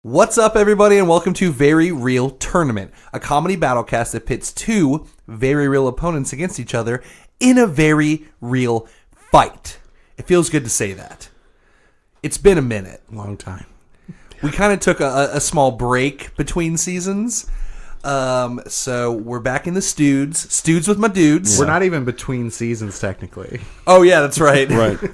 What's up, everybody, and welcome to Very Real Tournament, a comedy battlecast that pits two very real opponents against each other in a very real fight. It feels good to say that. It's been a minute. Long time. We kind of took a small break between seasons. So we're back in the Stoods with my dudes. Yeah. We're not even between seasons, technically. Oh, yeah, that's right. Right.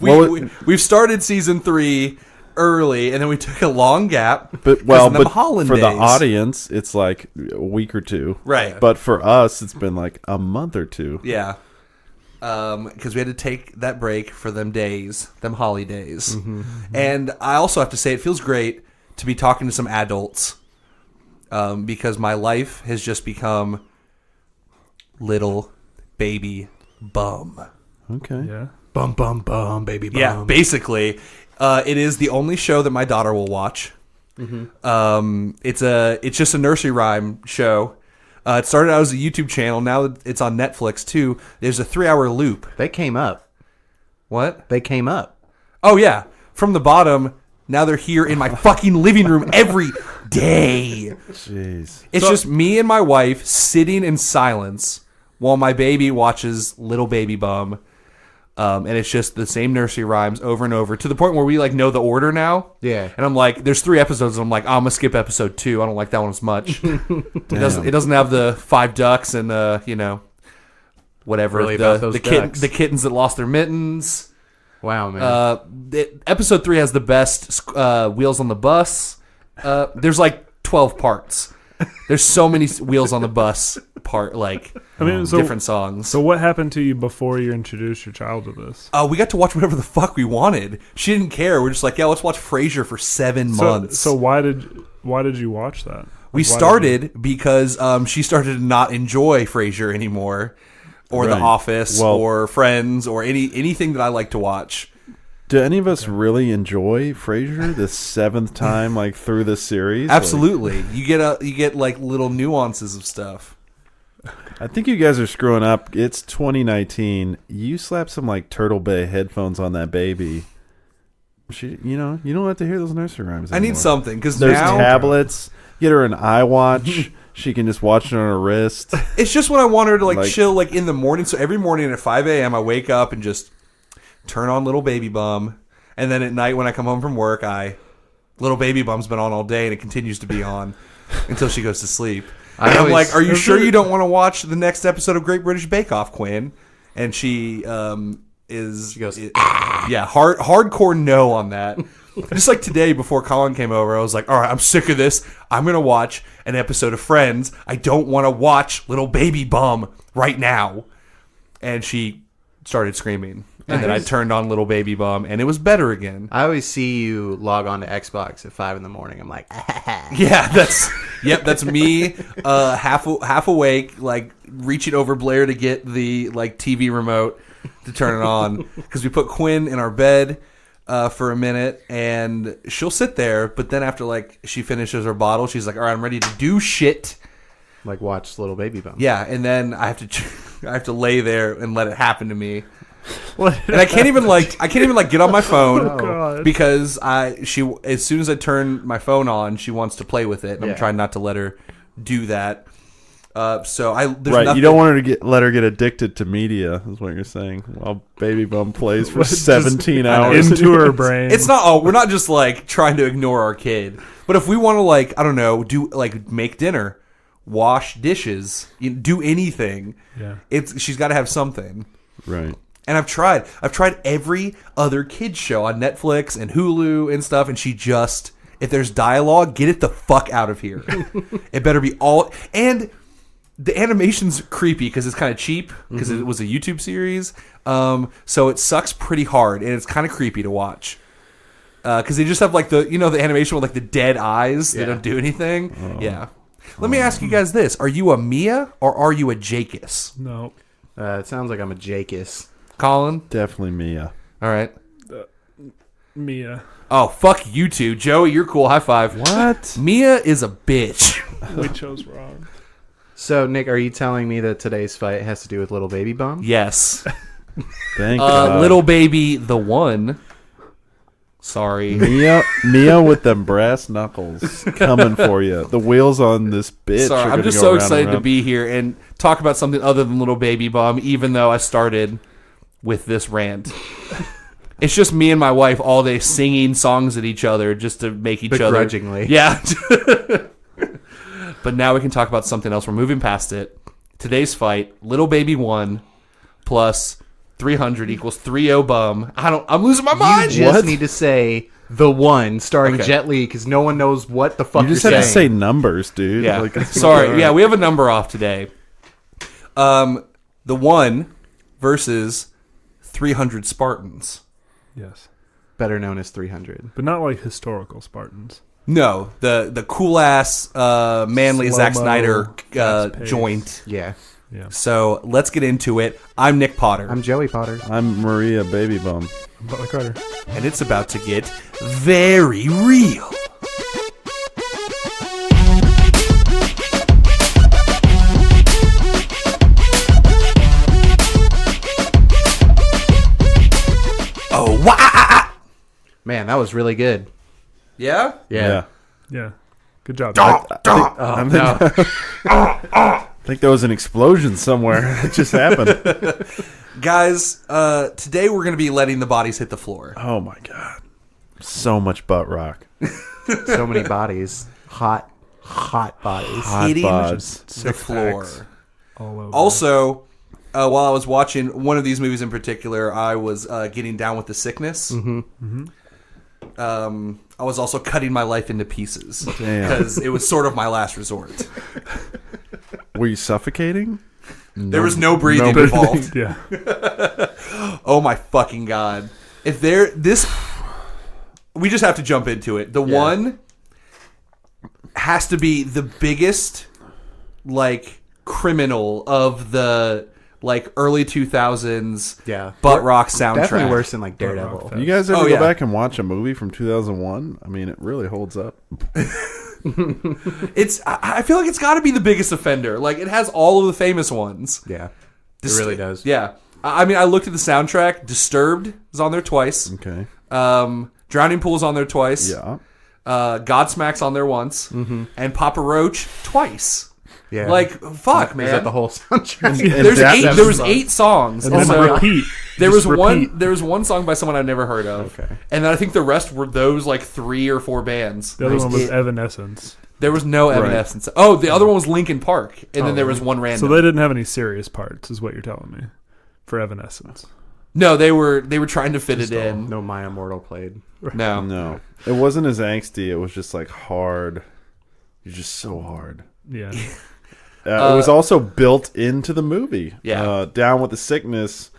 We've started season 3 early, and then we took a long gap. But for days. the audience, it's like a week or two. Right. But for us, it's been like a month or two. Yeah. Because we had to take that break for them days, them holidays. Mm-hmm. And I also have to say, it feels great to be talking to some adults, because my life has just become little baby bum. Okay. Yeah. Bum, bum, bum, baby bum. Yeah, basically. It is the only show that my daughter will watch. Mm-hmm. It's just a nursery rhyme show. It started out as a YouTube channel. Now it's on Netflix too. There's a 3-hour loop. They came up. What? They came up. Oh yeah, from the bottom. Now they're here in my fucking living room every day. Jeez. It's just me and my wife sitting in silence while my baby watches Little Baby Bum. And it's just the same nursery rhymes over and over to the point where we like know the order now. Yeah. And I'm like, there's 3 episodes. And I'm like, I'm going to skip episode 2. I don't like that one as much. It doesn't have the 5 ducks and, whatever. Really about those ducks. The kittens that lost their mittens. Wow, man. Episode 3 has the best Wheels on the Bus. There's like 12 parts. There's so many Wheels on the Bus different songs. So what happened to you before you introduced your child to this? We got to watch whatever the fuck we wanted. She didn't care. We're just like, yeah, let's watch Frasier for 7 months. So why did you watch that? We started because she started to not enjoy Frasier anymore, or The Office, or Friends, or anything that I like to watch. Do any of us really enjoy Frasier the 7th time like through this series? Absolutely. You get like little nuances of stuff. I think you guys are screwing up. It's 2019. You slap some like Turtle Bay headphones on that baby. You don't have to hear those nursery rhymes anymore. I need something because there's now tablets. Get her an iWatch. She can just watch it on her wrist. It's just when I want her to chill like in the morning. So every morning at 5 a.m. I wake up and just turn on Little Baby Bum, and then at night when I come home from work, Little Baby Bum's been on all day, and it continues to be on until she goes to sleep. I'm like, "Are you sure you don't want to watch the next episode of Great British Bake Off, Quinn?" And she goes, hardcore no on that. Just like today, before Colin came over, I was like, "All right, I'm sick of this. I'm gonna watch an episode of Friends. I don't want to watch Little Baby Bum right now." And she started screaming. And then I turned on Little Baby Bum, and it was better again. I always see you log on to Xbox at 5 in the morning. I'm like, yeah, that's me, half awake, like reaching over Blair to get the like TV remote to turn it on because we put Quinn in our bed for a minute, and she'll sit there, but then after like she finishes her bottle, she's like, "All right, I'm ready to do shit." Like watch Little Baby Bum. Yeah, and then I have to lay there and let it happen to me. And I can't even get on my phone because as soon as I turn my phone on, she wants to play with it, and I'm trying not to let her do that. You don't want her to let her get addicted to media, is what you're saying. While Baby Bum plays for 17 hours into her brain. It's not. Oh, we're not just like trying to ignore our kid, but if we want to do make dinner, wash dishes, do anything, she's got to have something, right? And I've tried every other kids show on Netflix and Hulu and stuff, and she just, if there's dialogue, get it the fuck out of here. It better be all, and the animation's creepy because it's kind of cheap because it was a YouTube series, so it sucks pretty hard, and it's kind of creepy to watch because they just have like the animation with like the dead eyes. They don't do anything. Yeah. Let me ask you guys this: are you a Mia or are you a Jakis? No. It sounds like I'm a Jakis. Colin? Definitely Mia. All right. Mia. Oh, fuck you two. Joey, you're cool. High five. What? Mia is a bitch. We chose wrong. So, Nick, are you telling me that today's fight has to do with Little Baby Bum? Yes. Thank God. Little Baby the one. Sorry. Mia with them brass knuckles coming for you. The wheels on this bitch. Sorry, are I'm gonna just go so round excited and to round. be here and talk about something other than Little Baby Bum, even though I started with this rant. It's just me and my wife all day singing songs at each other just to make each other. Begrudgingly. Yeah. But now we can talk about something else. We're moving past it. Today's fight, Little Baby 1 plus 300 equals 3-0 bum. I'm losing my mind. You just What? need to say the one starring Okay. Jet Li because no one knows what the fuck You just you're have to say saying. numbers, dude. Yeah. Like, it's Sorry. alright. Yeah, we have a number off today. The 1 versus 300 Spartans. Yes. Better known as 300. But not like historical Spartans. No, the cool ass manly Zack Slow-mo, Snyder fast-paced. joint. Yeah. Yeah. So let's get into it. I'm Nick Potter, I'm Joey Potter. I'm Maria Baby Bum. Butler Carter. and it's about to get very real. Oh, wow! Man, that was really good. Yeah? Yeah. Yeah. Good job. I think there was an explosion somewhere. It just happened. Guys, today we're going to be letting the bodies hit the floor. Oh my god. So much butt rock. So many bodies. Hot bodies. Hot Hitting bods. the Six floor. packs. All over. Also, while I was watching one of these movies in particular, I was getting down with the sickness. Mm-hmm. I was also cutting my life into pieces Damn. because it was sort of my last resort. Were you suffocating? There was no breathing No involved. Yeah. Oh my fucking god! If there this, we just have to jump into it. The one has to be the biggest, like, criminal of the like early 2000s. Yeah. butt rock soundtrack. Definitely worse than like Butt Daredevil. rock You guys ever Oh, go yeah. back and watch a movie from 2001? I mean, it really holds up. It's. I feel like it's got to be the biggest offender. Like, it has all of the famous ones. Yeah. Dis- It really does. Yeah. I mean, I looked at the soundtrack. Disturbed is on there twice. Okay. Drowning Pool's on there twice. Yeah. Godsmack's on there once. And Papa Roach twice. Yeah. Like, fuck, man. Is that the whole soundtrack? There's that- eight. that's There was fun. 8 songs. And And then so repeat. there Just was one. repeat. There was one song by someone I've never heard of. Okay. And then I think the rest were those like 3 or 4 bands. The other one was it- Evanescence. There was no Evanescence. Oh, the other one was Linkin Park, and then there was one random. So they didn't have any serious parts, is what you're telling me, for Evanescence. No, they were trying to fit it in. No My Immortal played. No. No. It wasn't as angsty. It was just like hard. You're just so hard. Yeah. It was also built into the movie. Yeah. Down with the Sickness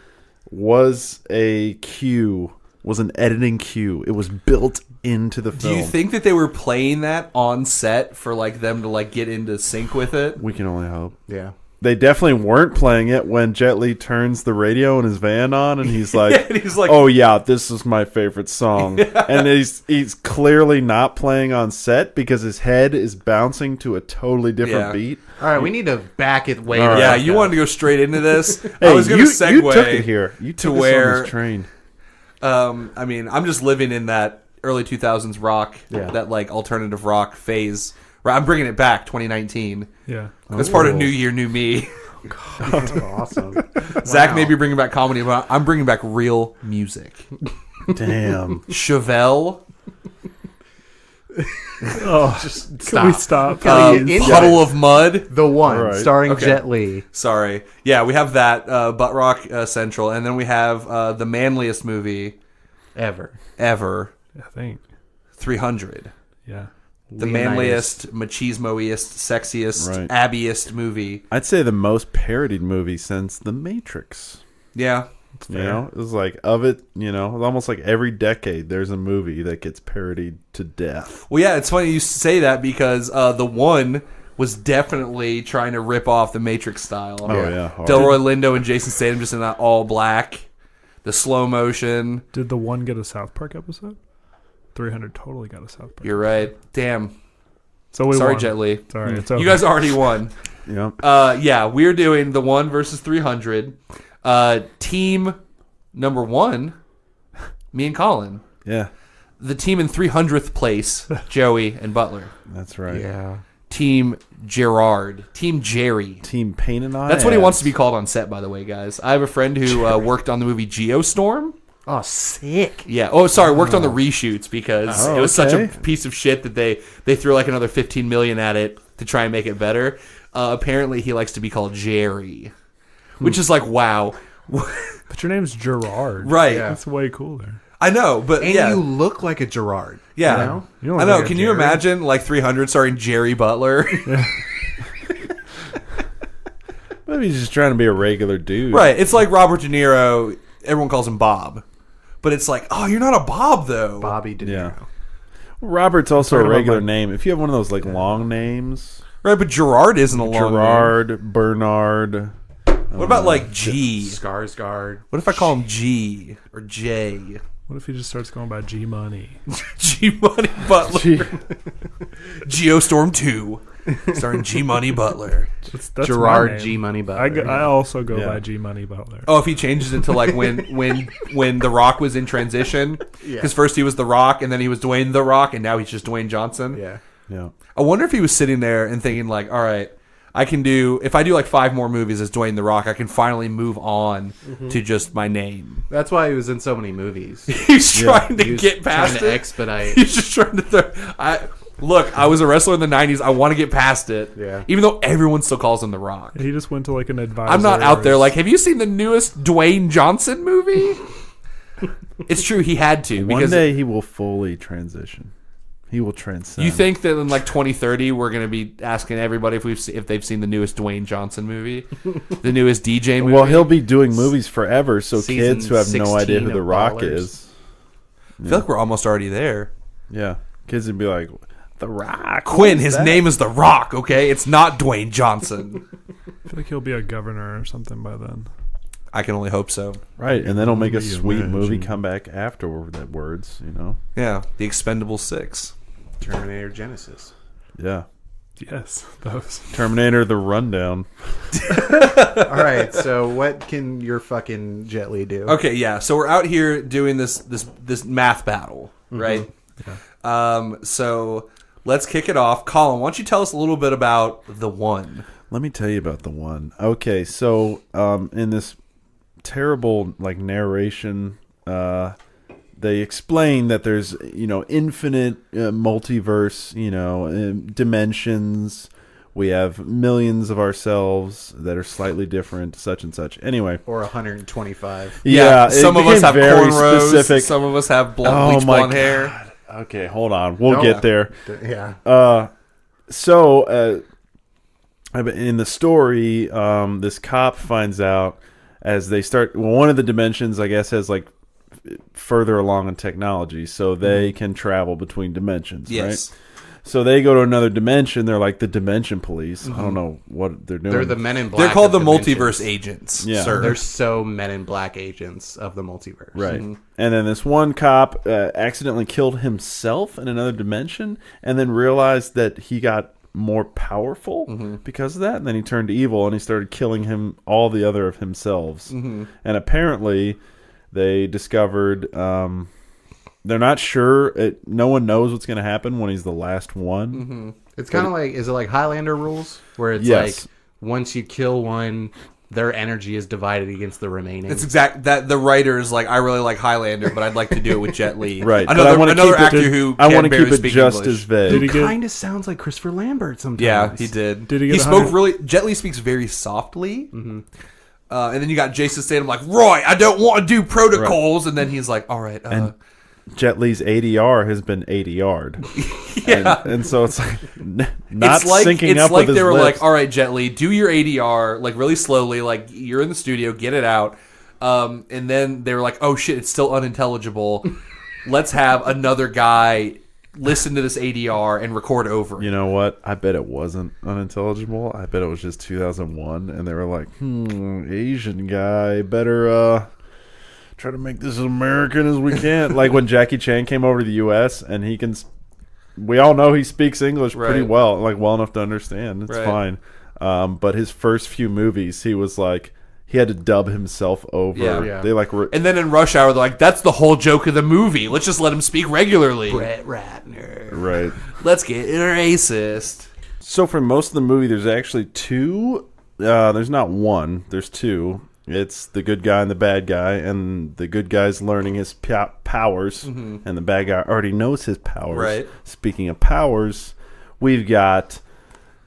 was a cue, was an editing cue. It was built into the Do film. you think that they were playing that on set for like them to like get into sync with it? We can only hope. Yeah. They definitely weren't playing it when Jet Li turns the radio in his van on and he's like, And he's like, "Oh yeah, this is my favorite song." And he's clearly not playing on set because his head is bouncing to a totally different Yeah. beat. All right, we need to back it way. All right. yeah, back you up. wanted to go straight into this. Hey, I was going to segue. you took it here. You took us where- on this train. I mean, I'm just living in that early 2000s rock, Yeah. that like alternative rock phase. Right, I'm bringing it back, 2019. Yeah. That's part of New Year, New Me. That's awesome. Zach Wow. may be bringing back comedy, but I'm bringing back real music. Damn. Chevelle, Oh, Just can we stop. stop? Can we get into Puddle of Mud. The one All right. starring Okay. Jet Li. Sorry. Yeah, we have that, Butt Rock Central, and then we have the manliest movie Ever. ever, I think. 300. Yeah. The Leonidas. manliest, machismoiest, sexiest, Right. abbiest movie. I'd say the most parodied movie since The Matrix. Yeah. You know, it was like of it. You know, it's almost like every decade there's a movie that gets parodied to death. Well, yeah, it's funny you say that because the one was definitely trying to rip off the Matrix style. Oh yeah, hard. Delroy Lindo and Jason Statham just in that all black, the slow motion. Did the one get a South Park episode? 300 totally got a South Park. You're right. Damn. So we Sorry, won. Jet Li. Sorry, it's over. You guys already won. Yeah. Yeah, we're doing the 1 versus 300. Team number 1, me and Colin. Yeah. The team in 300th place, Joey and Butler. That's right. Yeah. Team Gerard. Team Jerry. Team Pain and I. That's what he wants to be called on set, by the way, guys. I have a friend who worked on the movie Geostorm. Oh, sick. Yeah. Oh, sorry. Worked on the reshoots because it was such a okay. piece of shit that they threw like another $15 million at it to try and make it better. Apparently, he likes to be called Jerry, which is like, wow. But your name's Gerard. Right. Yeah. That's way cooler. I know, but And yeah. you look like a Gerard. Yeah. You know? You don't I look know. like a Can you Jerry. imagine like 300 starring Jerry Butler? Maybe he's just trying to be a regular dude. Right. It's like Robert De Niro. Everyone calls him Bob. But it's like, oh, you're not a Bob, though. Bobby De Niro. Yeah. Robert's also a Talking about regular my- name. If you have one of those like long names, Right, but Gerard isn't a long name. Gerard, Bernard. What about like G? Skarsgård. What if I call him G or J? What if he just starts going by G Money? G Money Butler. Gee. Geostorm 2. Starring G Money Butler. That's Gerard my name. G Money Butler. I also go Yeah. by G Money Butler. Oh, if he changes it to like when The Rock was in transition. Because first he was The Rock and then he was Dwayne The Rock and now he's just Dwayne Johnson. Yeah. Yeah. I wonder if he was sitting there and thinking like, all right, I can do, if I do like 5 more movies as Dwayne The Rock, I can finally move on to just my name. That's why he was in so many movies. He's trying He to was get past trying to it. expedite. He's just trying to look, I was a wrestler in the 90s. I want to get past it. Yeah. Even though everyone still calls him The Rock. He just went to like an advisor. I'm not out there like, have you seen the newest Dwayne Johnson movie? It's true, he had to. One Because day he will fully transition. He will transcend. you think that in like 2030 we're going to be asking everybody if they've seen the newest Dwayne Johnson movie, the newest DJ movie? Well, he'll be doing movies forever, so Season kids who have no idea 16 who The of Rock Ballers. is. I feel like we're almost already there. Yeah. Kids would be like, The Rock? Quinn, What is his that?" name is The Rock, okay? It's not Dwayne Johnson. I feel like he'll be a governor or something by then. I can only hope so. Right, and then he'll make a Can you sweet movie imagine? comeback afterwards, you know? Yeah, The Expendables 6. Terminator Genesis. Yeah. Yes, those. Terminator The Rundown. All right, so what can your fucking Jet Li do? Okay, yeah. So we're out here doing this math battle, right? So let's kick it off. Colin, why don't you tell us a little bit about The One? Let me tell you about The One. Okay, so in this terrible like narration, they explain that there's infinite multiverse, dimensions. We have millions of ourselves that are slightly different, such and such. Anyway, Or 125. yeah, some it of us became have very cornrows. specific. Some of us have Oh bleach my blonde hair. God. Okay, hold on. We'll No. get there. Yeah. So in the story, this cop finds out as they start. Well, one of the dimensions, I guess, has like further along in technology, so they can travel between dimensions. Yes. Right. So they go to another dimension. They're like the Dimension Police. I don't know what they're doing. They're the Men in Black. They're called the of dimensions. multiverse agents, Yeah. sir. They're so Men in Black agents of the multiverse. Right. And then this one cop accidentally killed himself in another dimension and then realized that he got more powerful because of that. And then he turned evil and he started killing all the other of himselves. And apparently they discovered, they're not sure. No one knows what's going to happen when he's the last one. It's kind of like, is it like Highlander rules? Where it's Yes. like, once you kill one, their energy is divided against the remaining. It's exact that the writer is like, I really like Highlander, but I'd like to do it with Jet Li. Right. But I Another, wanna another keep it- actor who I can want to barely keep it speak just English. as vague. Did he get- Kind of sounds like Christopher Lambert sometimes. Yeah, he did. Did he He get spoke 100 really. Jet Li speaks very softly. And then you got Jason Statham like, Roy, I don't want to do protocols. And then he's like, all right. Jet Li's ADR has been ADR'd. And so it's like not it's like, syncing it's up like with they his were lips. like, all right, Jet Li, do your ADR like really slowly, like you're in the studio, get it out. And then they were like, oh shit, it's still unintelligible. Let's have another guy listen to this ADR and record over. You know what? I bet it wasn't unintelligible. I bet it was just 2001, and they were like, Asian guy, better try to make this as American as we can. Like when Jackie Chan came over to the U.S., and he can... We all know he speaks English pretty Right. well, like well enough to understand. It's Right. fine. But his first few movies, he was like, he had to dub himself over. Yeah. They like And then in Rush Hour, they're like, that's the whole joke of the movie. Let's just let him speak regularly. Brett Ratner. right. Let's get racist. So for most of the movie, there's actually two. There's not one. There's two. It's the good guy and the bad guy, and the good guy's learning his powers, and the bad guy already knows his powers. Right. Speaking of powers, we've got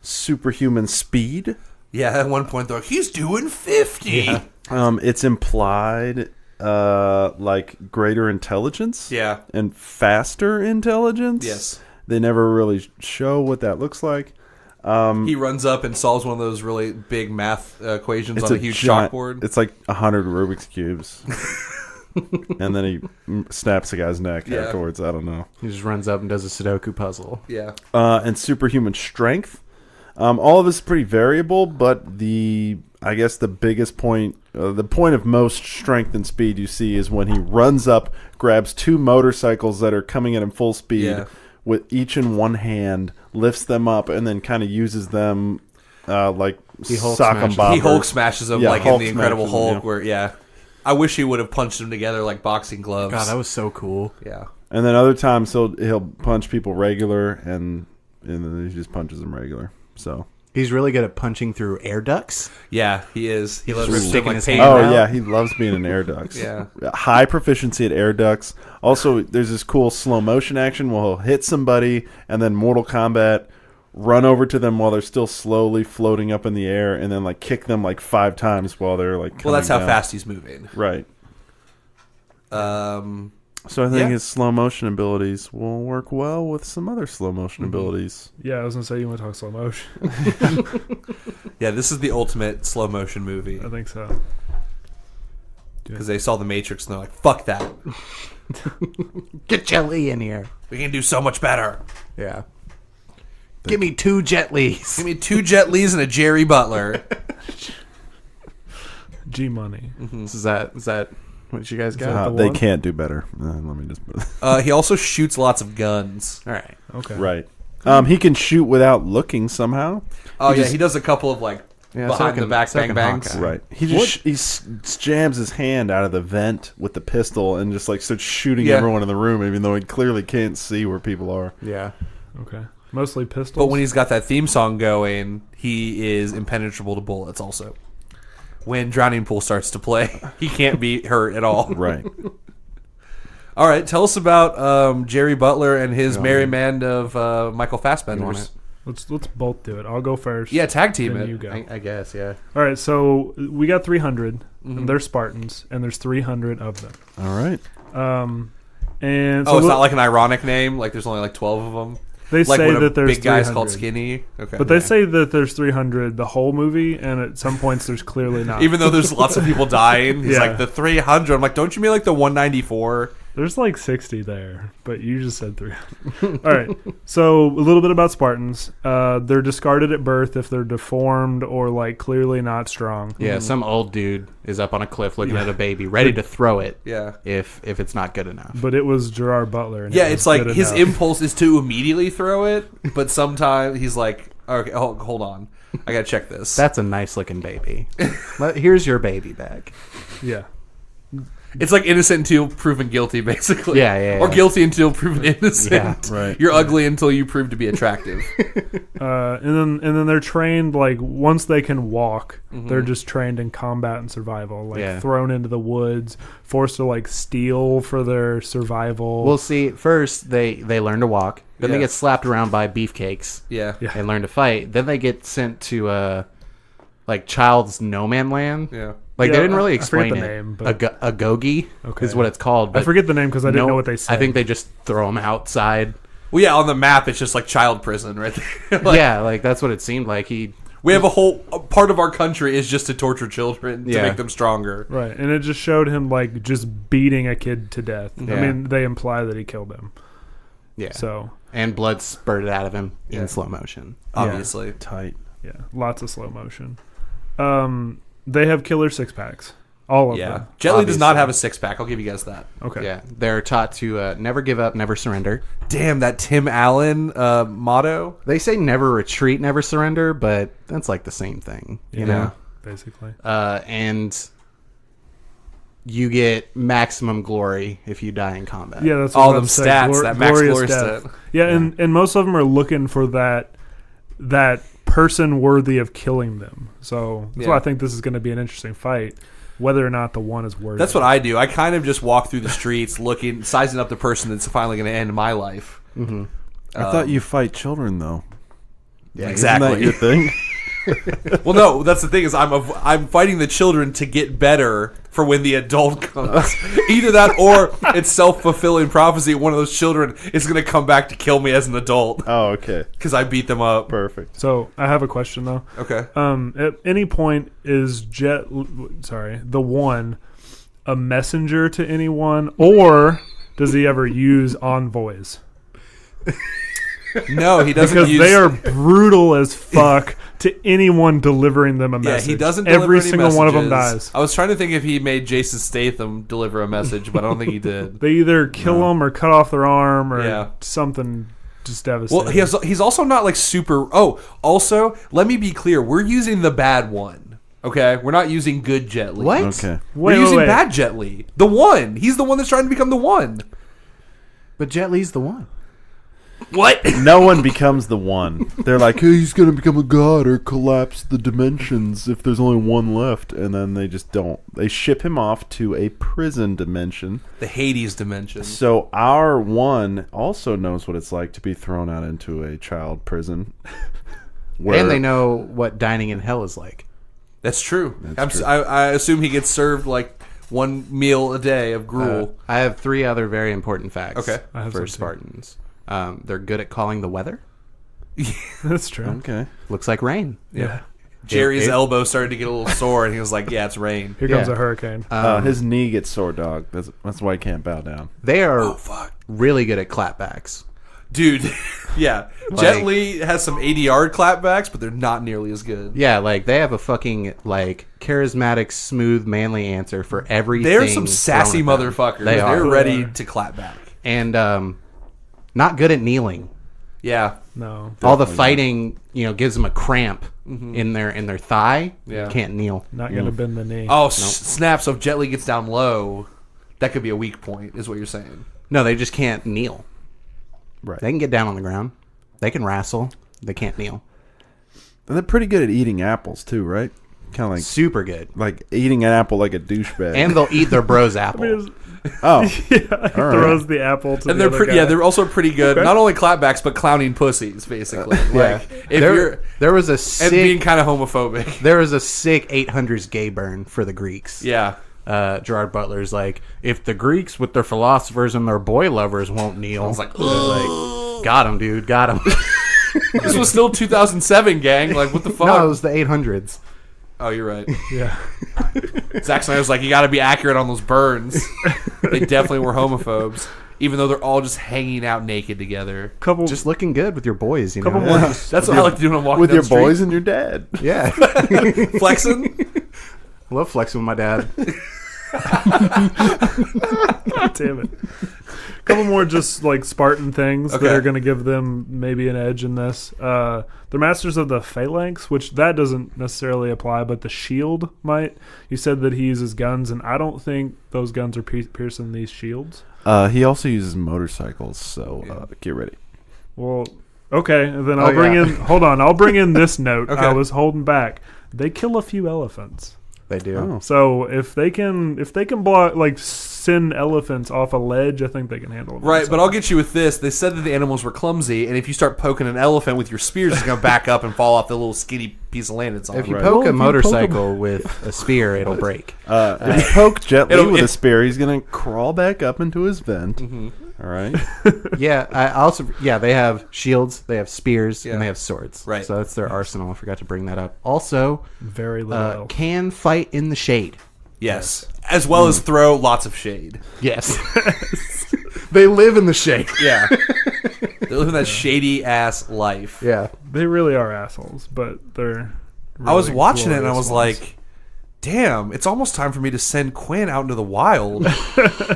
superhuman speed. Yeah, at one point, they're like, he's doing 50. Yeah. It's implied like greater intelligence. Yeah. And faster intelligence. Yes. They never really show what that looks like. He runs up and solves one of those really big math equations on a huge giant- chalkboard. It's like 100 Rubik's Cubes. And then he snaps the guy's neck Yeah. afterwards. I don't know. He just runs up and does a Sudoku puzzle. Yeah. And superhuman strength. All of this is pretty variable, but I guess the biggest point, the point of most strength and speed you see is when he runs up, grabs two motorcycles that are coming at him full speed, Yeah. with each in one hand, lifts them up, and then kind of uses them like He Hulk sock 'em smashes. boppers. He Hulk smashes him Yeah, like Hulk in The Incredible smashes him, Hulk, yeah. where, yeah. I wish he would have punched them together like boxing gloves. God, that was so cool. Yeah. And then other times he'll punch people regular, and then he just punches them regular. So. He's really good at punching through air ducts. Yeah, he is. He loves rips sticking sticking his his hand hand Oh out. yeah, he loves being in air ducts. Yeah. High proficiency at air ducts. Also, there's this cool slow motion action where he'll hit somebody and then Mortal Kombat run over to them while they're still slowly floating up in the air, and then like kick them like 5 times while they're like. Well, that's how coming down. fast he's moving. Right. So I think Yeah. his slow motion abilities will work well with some other slow motion abilities. Yeah, I was gonna say you want to talk slow motion. Yeah, this is the ultimate slow motion movie. I think so. Because they saw The Matrix and they're like, fuck that. Get Jet Li in here. We can do so much better. Yeah. Give me 2 Jet Lis. Give me 2 Jet Lis and a Jerry Butler. G Money. Is that what you guys got? that the They one? can't do better. Let me just. He also shoots lots of guns. All right. Okay. Right. He can shoot without looking somehow. Oh, yeah, he does a couple of, like, Yeah, behind the back bang second bangs. Hawkeye. Right. He just jams his hand out of the vent with the pistol and just like starts shooting Yeah. everyone in the room, even though he clearly can't see where people are. Yeah. Okay. Mostly pistols. But when he's got that theme song going, he is impenetrable to bullets also. When Drowning Pool starts to play, he can't be hurt at all. Right. All right, tell us about Jerry Butler and his merry band of Michael You want Fassbender's. it? let's both do it. I'll go first. Yeah, tag team Then it. you go. I guess, yeah. All right. So we got 300, and they're Spartans, and there's 300 of them. All right. And so Oh, it's not like an ironic name? Like there's only like 12 of them? they Like say when a that there's big guy's 300. called Skinny? Okay. But they say that there's 300 the whole movie, and at some points there's clearly not. Even though there's lots of people dying, he's Yeah. like, the 300. I'm like, don't you mean like the 194? There's like 60 there, but you just said 300. All right. So a little bit about Spartans. They're discarded at birth if they're deformed or like clearly not strong. Yeah, some old dude is up on a cliff looking at a baby, ready to throw it Yeah. if it's not good enough. But it was Gerard Butler. And Yeah, it was it's like good his enough. impulse is to immediately throw it, but sometimes he's like, okay, hold on. I got to check this. That's a nice looking baby. Here's your baby bag. Yeah. It's like innocent until proven guilty, basically. Yeah. Or guilty until proven innocent. Yeah, right. You're ugly until you prove to be attractive. And then they're trained like once they can walk, Mm-hmm. they're just trained in combat and survival. Like Yeah. thrown into the woods, forced to like steal for their survival. Well, see, first they learn to walk, then Yeah. they get slapped around by beefcakes Yeah. Yeah. and learn to fight. Then they get sent to like child's no man land. Yeah. Like Yeah, they didn't really I forget explain the it. name, but- Agogi Okay. is what it's called. But I forget the name because I didn't know what they said. I think they just throw them outside. Well, yeah, on the map, it's just like child prison right there. Like, Yeah, like that's what it seemed like. We have a part of our country is just to torture children to Yeah. make them stronger. Right, and it just showed him like just beating a kid to death. I Yeah. mean, they imply that he killed him. Yeah. So And blood spurted out of him Yeah. in slow motion. Obviously. Tight. yeah, lots of slow motion. They have killer 6-packs. All of Yeah. them. Jet Li does not Obviously. have a 6-pack. I'll give you guys that. Okay. Yeah. They're taught to never give up, never surrender. Damn, that Tim Allen motto. They say never retreat, never surrender, but that's like the same thing, you know? basically. And you get maximum glory if you die in combat. Yeah, that's what All I'm them about to say. stats, that max Glorious glory death. stat. Yeah, and most of them are looking for that person worthy of killing them. So that's why I think this is going to be an interesting fight, whether or not the one is worthy. That's what I do. I kind of just walk through the streets looking, sizing up the person that's finally going to end my life. Mm-hmm. I thought you fight children though. Yeah, exactly. Isn't that your thing? Well, no, that's the thing is I'm fighting the children to get better for when the adult comes. Either that or it's self-fulfilling prophecy. One of those children is going to come back to kill me as an adult Oh, okay. because I beat them up. Perfect. So I have a question though. Okay. At any point is the one a messenger to anyone, or does he ever use envoys? No, he doesn't Because use... they are brutal as fuck to anyone delivering them a Yeah, message. he doesn't deliver Every any single one of them messages. dies. I was trying to think if he made Jason Statham deliver a message, but I don't think he did. They either kill them or cut off their arm or Yeah. something just devastating. Well, he's also not like super... Oh, also, let me be clear. We're using the bad one, okay? We're not using good Jet Li. What? Okay. We're using bad Jet Li. The one. He's the one that's trying to become the one. But Jet Li's the one. What? No one becomes the one. They're like, hey, he's going to become a god or collapse the dimensions if there's only one left. And then they just don't. They ship him off to a prison dimension. The Hades dimension. So our one also knows what it's like to be thrown out into a child prison. And they know what dining in hell is like. That's true. That's true. I assume he gets served like one meal a day of gruel. I have 3 other very important facts Okay. I have for some too. Spartans. They're good at calling the weather. That's true. Okay. Looks like rain. Yeah. Jerry's it- elbow started to get a little sore, and he was like, "Yeah, it's rain." Here comes Yeah. a hurricane. His knee gets sore, dog. That's why he can't bow down. They are Oh fuck, really good at clapbacks. dude. Yeah, Jet Li has some 80-yard clapbacks, but they're not nearly as good. Yeah, like they have a fucking like charismatic, smooth, manly answer for everything. They're some sassy thrown at them. motherfuckers. They are. They're ready to clap back. And not good at kneeling. Yeah, No. All the fighting, gives them a cramp in their thigh. Yeah. Can't kneel. Not going to bend the knee. Oh, snap! So if Jet Li gets down low, that could be a weak point, is what you're saying. No, they just can't kneel. Right. They can get down on the ground. They can wrestle. They can't kneel. And they're pretty good at eating apples too, right? Kind of Super good. like eating an apple like a douchebag. And they'll eat their bro's apple. oh, He throws the apple to And the they're other pretty. guy. Yeah, they're also pretty good. Okay. Not only clapbacks, but clowning pussies, basically. Yeah. Like if you're There was a and being sick. kind of homophobic. There was a sick 800s gay burn for the Greeks. Yeah. Gerard Butler's like, if the Greeks with their philosophers and their boy lovers won't kneel, I was like, got him, dude, got him. This was still 2007, gang. Like, what the fuck? No, it was the 800s. Oh, you're right. Yeah. Zack Snyder's like, you got to be accurate on those burns. They definitely were homophobes, even though they're all just hanging out naked together. Couple Just looking good with your boys, you know. couple more. That's what I like to do when I'm walking with down your the street. boys and your dad. Yeah, Flexing. I love flexing with my dad. God damn it. Couple more just like Spartan things Okay. that are going to give them maybe an edge in this. They're masters of the phalanx, which that doesn't necessarily apply, but the shield might. You said that he uses guns, and I don't think those guns are piercing these shields. He also uses motorcycles, so get ready. Well, okay, then I'll Oh, bring yeah. in. Hold on, I'll bring in this note. Okay. I was holding back. They kill a few elephants. They do. Oh. So if they can block send elephants off a ledge, I think they can handle them. Right, but I'll get you with this. They said that the animals were clumsy, and if you start poking an elephant with your spears, it's going to back up and fall off the little skinny piece of land it's on. If you Right. poke Well, a if you motorcycle with a spear, it'll break. If you poke Jet Li It'll- with a spear, he's gonna crawl back up into his vent. All right. Yeah, I also they have shields, they have spears, Yeah. and they have swords. Right. So that's their arsenal. I forgot to bring that up. Also, Very little else. can fight in the shade. Yes. As well as throw lots of shade. Yes. They live in the shade. Yeah. They live in that shady-ass life. Yeah. They really are assholes, but they're. I was really watching it, and I glorious was ones. like, damn, it's almost time for me to send Quinn out into the wild.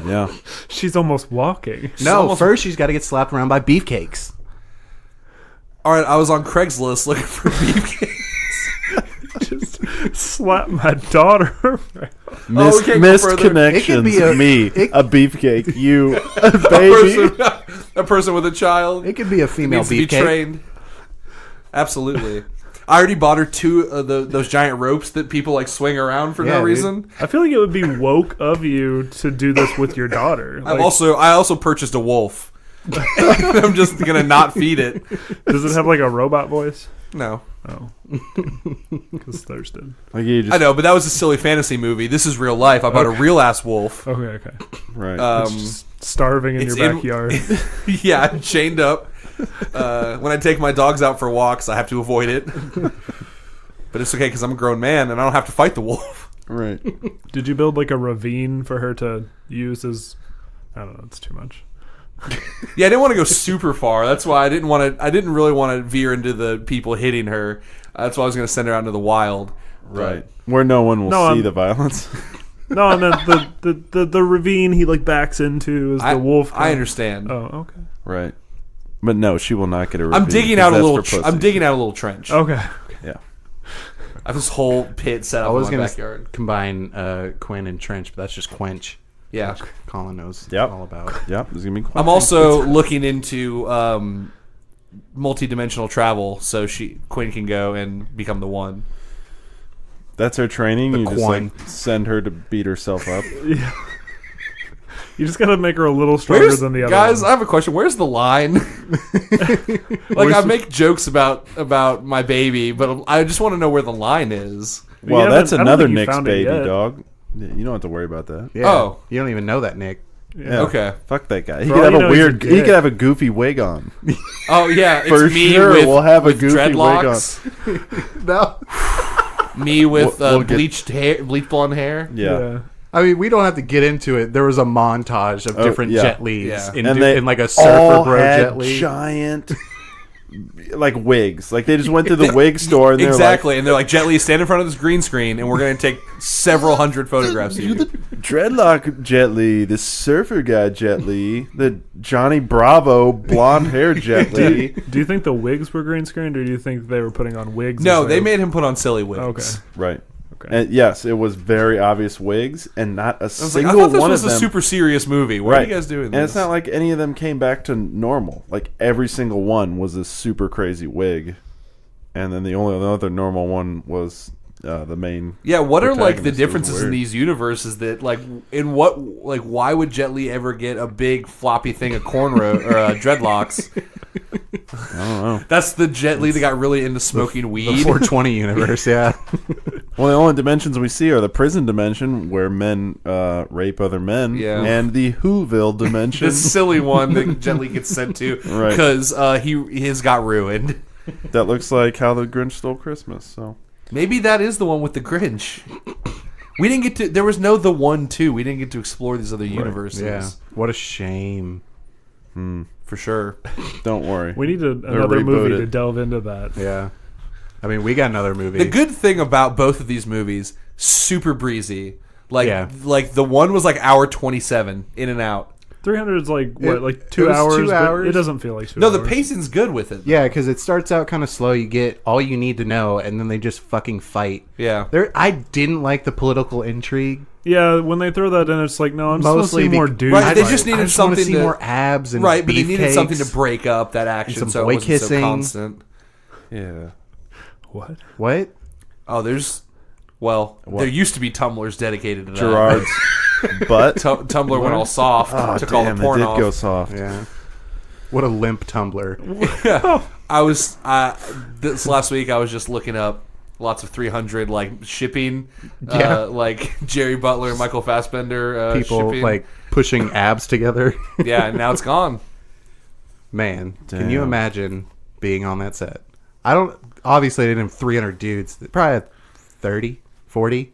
Yeah. she's almost walking. No, almost- first she's got to get slapped around by beefcakes. All right, I was on Craigslist looking for beefcakes. Just slap my daughter. Misconnections. Me, a beefcake. You, a baby. a person with a child. It could be a female needs to be beefcake. trained. Absolutely. I already bought her two of those giant ropes that people like swing around for no dude. reason. I feel like it would be woke of you to do this with your daughter. I also purchased a wolf. I'm just gonna not feed it. Does it have like a robot voice? No. Oh, because thirsted. Like you just, I know, but that was a silly fantasy movie. This is real life. I bought a real ass wolf. Okay. right. It's just starving in it's your in- backyard. Yeah, I'm chained up. When I take my dogs out for walks, I have to avoid it. But it's okay because I'm a grown man and I don't have to fight the wolf. right. Did you build like a ravine for her to use as? I don't know. It's too much. Yeah, I didn't want to go super far. That's why I didn't really want to veer into the people hitting her. That's why I was going to send her out into the wild. Right. Where no one will see the violence. No, I meant the ravine he like backs into is the wolf. I understand. Oh, okay. Right. But no, she will not get a I'm ravine, digging 'cause out a that's little. for pussies. I'm digging out a little trench. Okay. Yeah. I have this whole pit set I up was in my going backyard. to combine Quinn and Trench, but that's just Quench. Yeah. Which Colin knows Yep. all about. Yep. There's gonna be. I'm also looking into multi-dimensional travel, so Quinn can go and become the one. That's her training. You just Quine. like send her to beat herself up. Yeah. You just gotta make her a little stronger than the other. Guys, one. I have a question. Where's the line? Like, I make jokes about my baby, but I just want to know where the line is. Well, You that's haven't- I don't another think you Nick's found it baby, yet. dog. You don't have to worry about that. Yeah. Oh. You don't even know that, Nick. Yeah. Okay. Fuck that guy. He For could all have you a know, he's a weird. He dick. could have a goofy wig on. Oh yeah, it's For me sure, with we'll have a with goofy wig dreadlocks. No. Me with We'll get- bleached blonde hair. Yeah. I mean, we don't have to get into it. There was a montage of different yeah. Jet Lis Yeah. in, And they in like a surfer all bro had Jet Li. giant, like wigs. Like they just went to the wig store and they're Exactly, and they're like, Jet Li, stand in front of this green screen, and we're going to take several hundred photographs of like, you. the dreadlock Jet Li, the surfer guy Jet Li, the Johnny Bravo blonde hair Jet Li. Do you think the wigs were green screened, or do you think they were putting on wigs? No, as they made him put on silly wigs. Okay. Right. Okay. And yes, it was very obvious wigs, and not a I was like, single I thought this one was of a them. super serious movie. Why are you guys doing this? And it's not like any of them came back to normal. Like every single one was a super crazy wig, and then the only other normal one was the main. Yeah, what are like the protagonist. It was differences in weird. these universes that like in what like why would Jet Li ever get a big floppy thing of cornrow or dreadlocks? I don't know. That's the Jet Li that got really into smoking The weed. 420 universe, yeah. Well, the only dimensions we see are the prison dimension where men rape other men, Yeah. and the Whoville dimension. This silly one that Jet Li gets sent to Right. because his got ruined. that looks like How the Grinch Stole Christmas. So Maybe that is the one with the Grinch. We didn't get to. There was no the 1-2. We didn't get to explore these other universes. Yeah. What a shame. For sure. don't worry. We need another rebooted. movie to delve into that. Yeah. I mean, we got another movie. The good thing about both of these movies, super breezy. Like, Yeah. like the one was like hour 27 in and out. 300 is like what, like it 2 was hours? 2 but hours. It doesn't feel like 2 No, hours. the pacing's good with it. Yeah, because it starts out kind of slow. You get all you need to know, and then they just fucking fight. Yeah. I didn't like the political intrigue. Yeah, when they throw that in, it's like, no, I'm just Mostly supposed to see more be- dudes. Right, they fight. just I needed just want to something see to more abs and right, but they needed beefcakes. something to break up that action, some so it boy wasn't kissing. so constant. Yeah. What? What? Oh, there used to be Tumblrs dedicated to that. Gerard's butt. Tumblr went all soft, Oh, took all damn, the it porn did off. go soft. Yeah. What a limp tumbler. I was this last week. I was just looking up lots of 300 like shipping, Yeah. like Jerry Butler and Michael Fassbender People shipping. like pushing abs together. Yeah, and now it's gone. Man, can Damn. you imagine being on that set? Obviously they didn't have 300 dudes. They probably had 30, 40.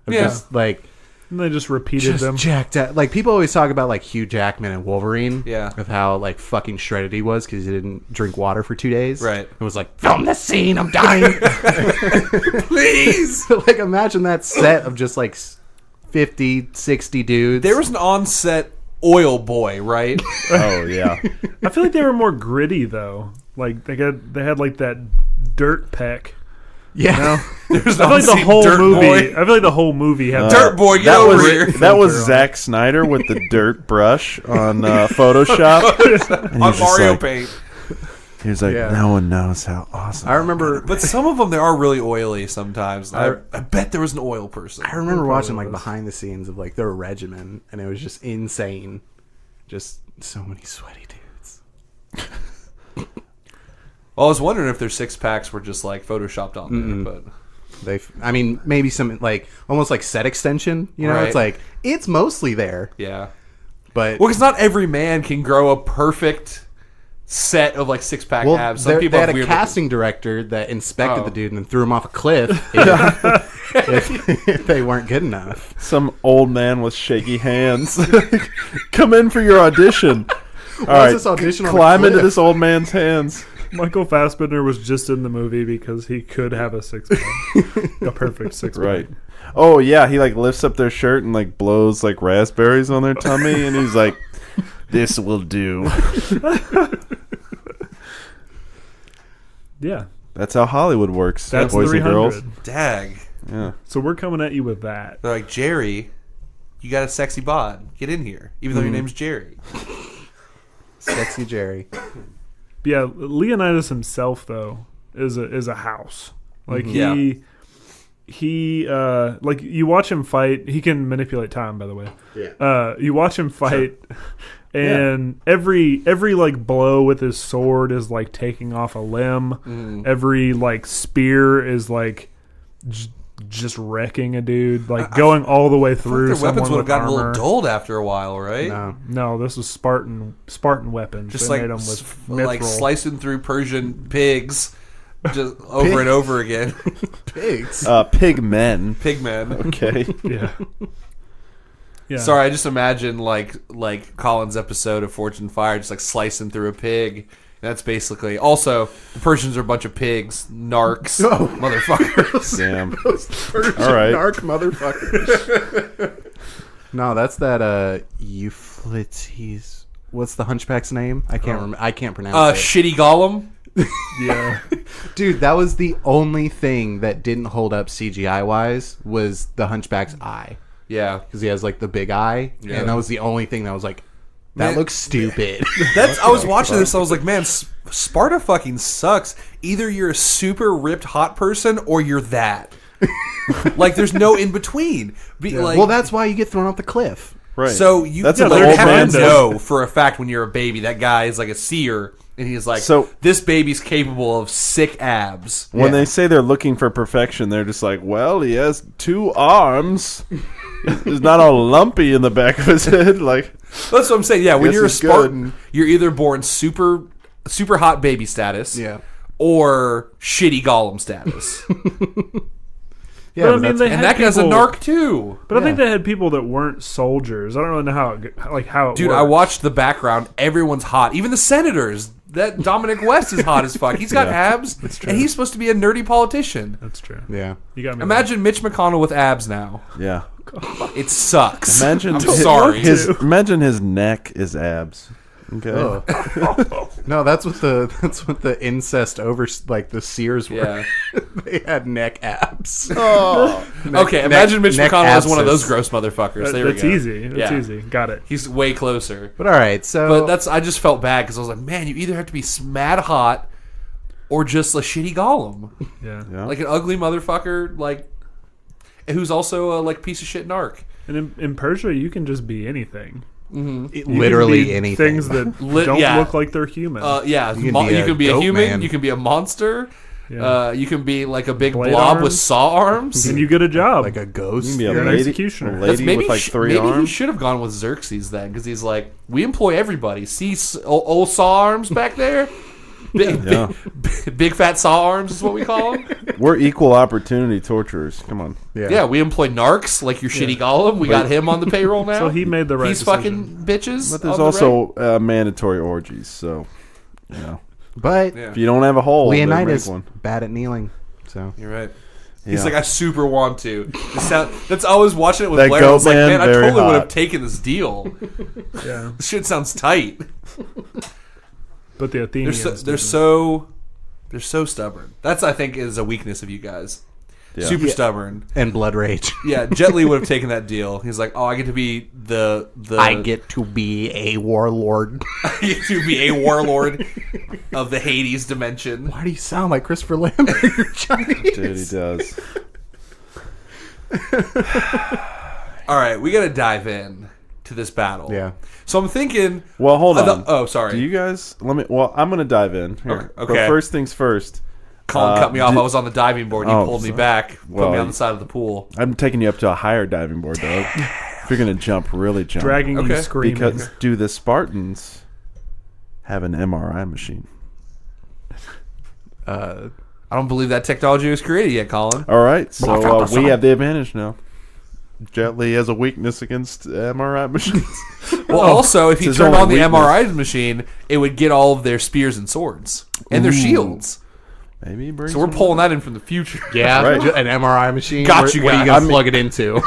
Of Yeah. just like And they just repeated just them. jacked out. Like people always talk about like Hugh Jackman and Wolverine. Yeah. Of how like fucking shredded he was because he didn't drink water for 2 days. Right. It was like, film the scene, I'm dying. Please. Like imagine that set of just like 50, 60 dudes. There was an on-set oil boy, right? Oh yeah. I feel like they were more gritty though. Like they had like that dirt peck Yeah. There's I feel like the unseen whole Dirt movie. Boy. I feel like the whole movie had Dirt Boy, get that over was here. that was Filter on Zack Snyder with the dirt brush on Photoshop. And On he's just Mario like- Paint. He was like, Yeah. no one knows how awesome. I remember. But some of them, they are really oily sometimes. I bet there was an oil person. I remember watching like behind the scenes of like their regimen, and it was just insane. Just so many sweaty dudes. Well, I was wondering if their six packs were just like photoshopped on there, but I mean, maybe some like almost like set extension. You know, Right. it's like it's mostly there, yeah. but Well, because not every man can grow a perfect set of like six pack abs. Some people they had have a weird casting director that inspected Oh. the dude and then threw him off a cliff if they weren't good enough. Some old man with shaky hands. Come in for your audition. All right, this audition on a climb into cliff? this old man's hands. Michael Fassbender was just in the movie because he could have a six-pack. A perfect six-pack. Right. Oh yeah, he like lifts up their shirt and like blows like raspberries on their tummy, and he's like, "This will do." Yeah. That's how Hollywood works, That's boys and 300. girls. Dag. Yeah. So we're coming at you with that. They're like, Jerry, you got a sexy bod. Get in here. Even though your name's Jerry. Sexy Jerry. But yeah, Leonidas himself though is a house. Like Yeah. he like you watch him fight. He can manipulate time, by the way. Yeah. You watch him fight, and every like blow with his sword is like taking off a limb. Every like spear is like just wrecking a dude, like going all the way through. Their weapons someone would have with gotten a armor. little dulled after a while, right? No. No, this was Spartan weapons. Just They like made 'em with like mithril. slicing through Persian pigs just over and over again. Pigs. Pig men. Pigmen. Okay. Yeah. Yeah. Sorry, I just imagine like Colin's episode of Fortune Fire, just like slicing through a pig. That's basically also the Persians are a bunch of pigs, narcs, motherfuckers. Damn. Persian All right. narc motherfuckers. No, that's that Euphrates. What's the Hunchback's name? I can't remember. I can't pronounce it. Shitty Gollum. Yeah. Dude, that was the only thing that didn't hold up CGI wise was the Hunchback's eye, Yeah, because he has like the big eye, Yeah. and that was the only thing that was like, that Man. looks stupid. that's. I was watching this. I was like, man, Sparta fucking sucks. Either you're a super ripped hot person or you're that. Like, there's no in between. Like, Well, that's why you get thrown off the cliff. Right. so you. That's yeah, what the like, old have man to says. know for a fact when you're a baby that guy is like a seer, and he's like, So- this baby's capable of sick abs. When Yeah. they say they're looking for perfection, they're just like, well, he has 2 arms. He's not all lumpy in the back of his head. Like, That's what I'm saying. Yeah, when Guess you're a he's good. Spartan, you're either born super hot baby status, Yeah. or shitty Gollum status. Yeah, But I but mean, that's- they And had that guy's a people- narc too. But I think they had people that weren't soldiers. I don't really know how it Dude, works. I watched the background. Everyone's hot. Even the senators. That Dominic West is hot as fuck. He's got abs, and he's supposed to be a nerdy politician. That's true. yeah. You got me. Imagine Mitch McConnell with abs now. yeah. It sucks. Imagine I'm sorry. Imagine his neck is abs. Okay. No, that's what the incest over like the seers were. Yeah. They had neck abs. Okay, imagine Mitch neck McConnell as one of abscess. those gross motherfuckers. There we That's go. easy. That's Yeah. easy. Got it. He's way closer. But all right, so But that's I just felt bad because I was like, man, you either have to be mad hot or just a shitty Gollum, Yeah. Yeah. like an ugly motherfucker, like who's also a like piece of shit narc. And in Persia, you can just be anything. You can literally be anything. Things that don't yeah. look like they're human. Yeah, You you can be a can be a goat human. man. You can be a monster. Yeah. You can be like a big Blade blob with arms. saw arms. and you get a job. like a ghost. You can be a You're an lady, executioner. a That's lady with like 3 maybe he arms. should have gone with Xerxes then, because he's like, we employ everybody. See old saw arms back there. Big, Yeah. big fat saw arms is what we call them. We're equal opportunity torturers. Come on. Yeah, we employ narcs like your shitty Gollum. We got him on the payroll now. So he made the right He's decision. fucking bitches. But there's on the right. also mandatory orgies. So, you know, But Yeah. if you don't have a hole, then Leonidas make one. bad at kneeling. So You're right. He's Yeah. like, I super want to. That's always watching it with That Blair. I was like, goat man, I man, very totally would have hot. taken this deal. Yeah. This shit sounds tight. But the They're Athenians. so, they're didn't. so They're so stubborn. That's, I think, is a weakness of you guys. Yeah. Super stubborn. And blood rage. Yeah, Jet Li would have taken that deal. He's like, oh, I get to be the I get to be a warlord. I get to be a warlord of the Hades dimension. Why do you sound like Christopher Lambert? You're Chinese. Dude, he does. All right, we got to dive in to this battle. Yeah. So I'm thinking. Well, hold on. Oh, sorry. Do you guys let me? Well, I'm gonna dive in. Here. Okay. But first things first. Colin cut me off. I was on the diving board. And he pulled me back, put well, me on the side of the pool. I'm taking you up to a higher diving board, Doug. If you're gonna jump, really jump. Dragging you screaming. Because do the Spartans have an MRI machine? I don't believe that technology was created yet, Colin. All right, so we have the advantage now. Jet Li has a weakness against MRI machines. Well, also, if he his turned only on the weakness. MRI machine, it would get all of their spears and swords and their shields. Maybe he brings So we're some- pulling that in from the future. Yeah, Right. an MRI machine. Got you What are you guys. gonna plug it into?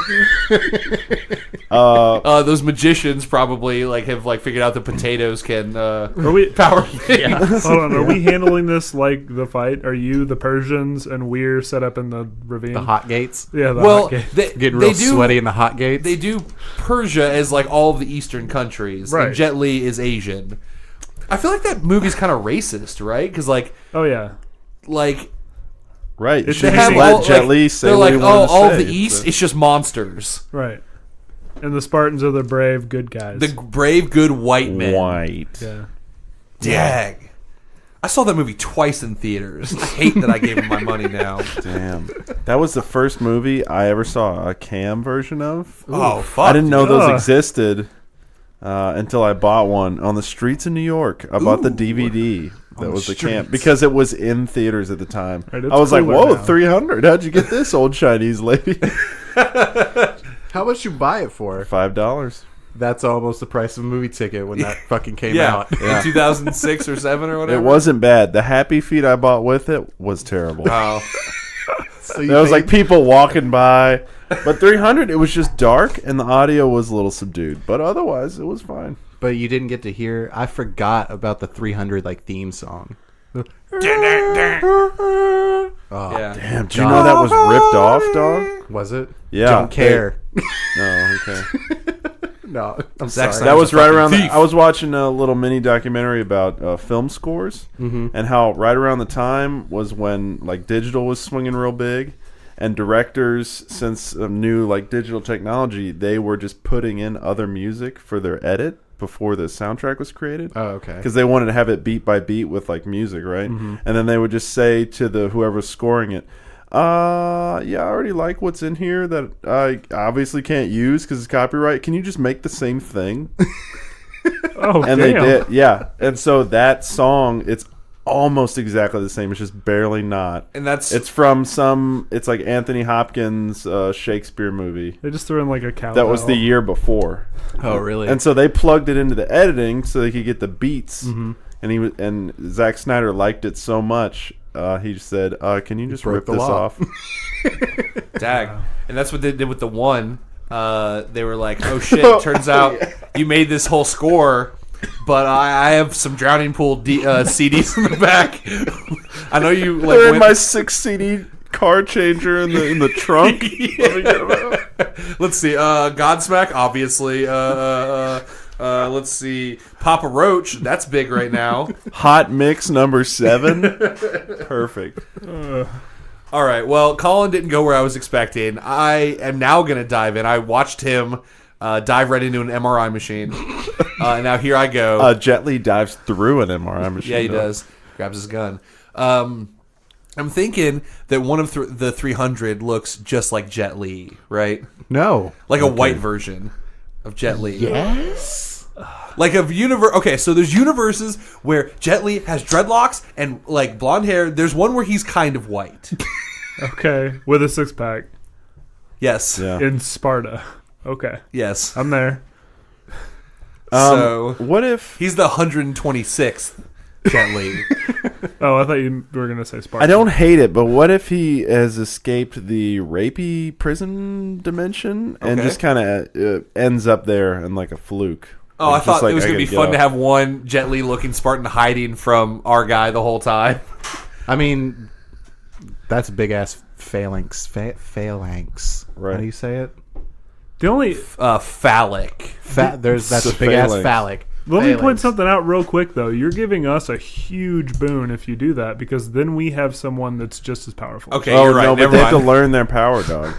Those magicians probably have figured out that potatoes can Are we? power things. Hold on. Are we handling this like the fight? Are you the Persians and we're set up in the ravine? The hot gates. Yeah. The Well, hot gate. Getting real sweaty in the hot gates. They do Persia as like all of the Eastern countries, Right. and Jet Li is Asian. I feel like that movie's kind of racist, right? Because Oh yeah. Right. They Should have let all- Jet Li say they're what like, he wanted to all of say. the East, it's just monsters. Right. And the Spartans are the brave, good guys. The brave, good white men. White. yeah. Dag. I saw that movie twice in theaters. I hate that I gave him my money now. Damn. That was the first movie I ever saw a cam version of. Oh, fuck. I didn't know those Ugh. existed until I bought one on the streets in New York. I bought the DVD. That was the cam because it was in theaters at the time. Right, I was like, cooler "Whoa, now. 300! How'd you get this, old Chinese lady?" How much you buy it for? $5. That's almost the price of a movie ticket when that fucking came Yeah, out. in 2006 or 7 or whatever. It wasn't bad. The Happy Feet I bought with it was terrible. Oh. So you There was paid- like people walking by, but 300. It was just dark and the audio was a little subdued, but otherwise it was fine. but you didn't get to hear. I forgot about the 300 theme song. Yeah. Damn, do you know that was ripped off, dog? Was it? Yeah, Don't care. No, okay. No, I'm Zack sorry. Snyder- That was right fucking around. thief. I was watching a little mini documentary about film scores and how right around the time was when digital was swinging real big, and directors, since new digital technology, they were just putting in other music for their edit before the soundtrack was created. Oh, okay. Because they wanted to have it beat by beat with music, right? And then they would just say to the whoever's scoring it, yeah, I already like what's in here that I obviously can't use because it's copyright. Can you just make the same thing? Oh, And damn. they did, yeah. And so that song, it's almost exactly the same. It's just barely not. And that's It's from it's like Anthony Hopkins' Shakespeare movie. They just threw in a cow. That was the year before. Oh, really? And so they plugged it into the editing so they could get the beats. And Zack Snyder liked it so much, he just said, "Can you just broke rip the this law." off?" dag. And that's what they did with the one. They were like, oh shit, turns out you made this whole score, but I have some Drowning Pool CDs in the back. I know you They're in went- my 6 CD car changer in the trunk. Let me get 'em out. Let's see. Godsmack, obviously. Let's see. Papa Roach, that's big right now. Hot Mix number 7. Perfect. All right. Well, Colin didn't go where I was expecting. I am now going to dive in. I watched him dive right into an MRI machine. Now here I go. Jet Li dives through an MRI machine. Yeah, he though. does. Grabs his gun. I'm thinking that one of the 300 looks just like Jet Li, right? No. Like a white version of Jet Li. Yes. Like a universe. Okay, so there's universes where Jet Li has dreadlocks and blonde hair. There's one where he's kind of white. Okay, with a 6-pack Yeah. Yes. in Sparta. Okay, Yes. I'm there. So What if he's the 126th Jet Li. Oh, I thought you were gonna say Sparta. I don't hate it, but what if he has escaped the rapey prison dimension and Okay. just kind of ends up there in a fluke? Oh, I It's just thought it was going to be gotta fun go. to have one Jet Li looking Spartan hiding from our guy the whole time. I mean, that's a big ass phalanx. Phalanx. Right. How do you say it? The only Phallic. That's It's a big ass phalanx. phallic. Let me point Phalanx. something out real quick, though. You're giving us a huge boon if you do that, because then we have someone that's just as powerful. Okay, Oh you're right. no, but Never they have to mind. learn their power, dog.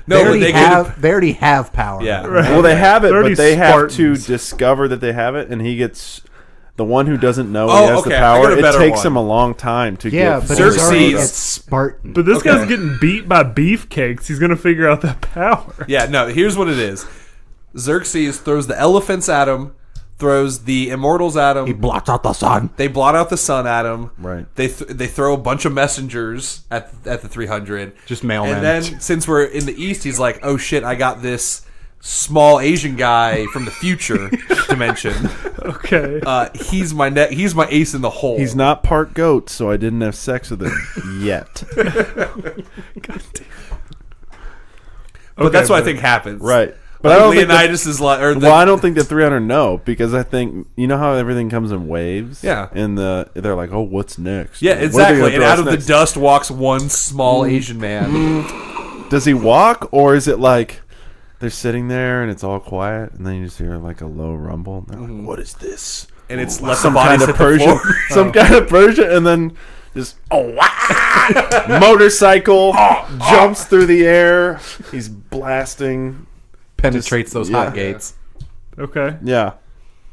No, but they could. They already have power. Yeah. Right. Well, they have it, They're but they have to Spartans. discover that they have it, and he gets the one who doesn't know Oh, he has okay, the I power. got a It better takes one. him a long time to Yeah, get but fully Xerxes- Xerxes, powered it's Spartan. But this Okay. guy's getting beat by beefcakes. He's going to figure out that power. Yeah, no, here's what it is. Xerxes throws the elephants at him, throws the immortals at him. He blots out the sun. They blot out the sun at him. Right. They throw a bunch of messengers at the 300. Just mailmen. And then since we're in the east, he's like, "Oh shit, I got this small Asian guy from the future dimension. Okay. He's my ace in the hole." He's not part goat, so I didn't have sex with him yet. but that's what I think happens. Right. But But I don't think Leonidas is like, or the, well, I don't think the 300 know, because I think you know how everything comes in waves. Yeah. And they're like, oh, what's next? yeah, What are they exactly. gonna And throw out us of the next? dust walks one small Asian man. Does he walk, or is it like they're sitting there and it's all quiet, and then you just hear like a low rumble? And they're like, what is this? And it's left Some the bodies kind of at the Persian, floor. some kind of Persian, and then just motorcycle jumps through the air. He's blasting. Penetrates those hot yeah. gates. Okay. Yeah,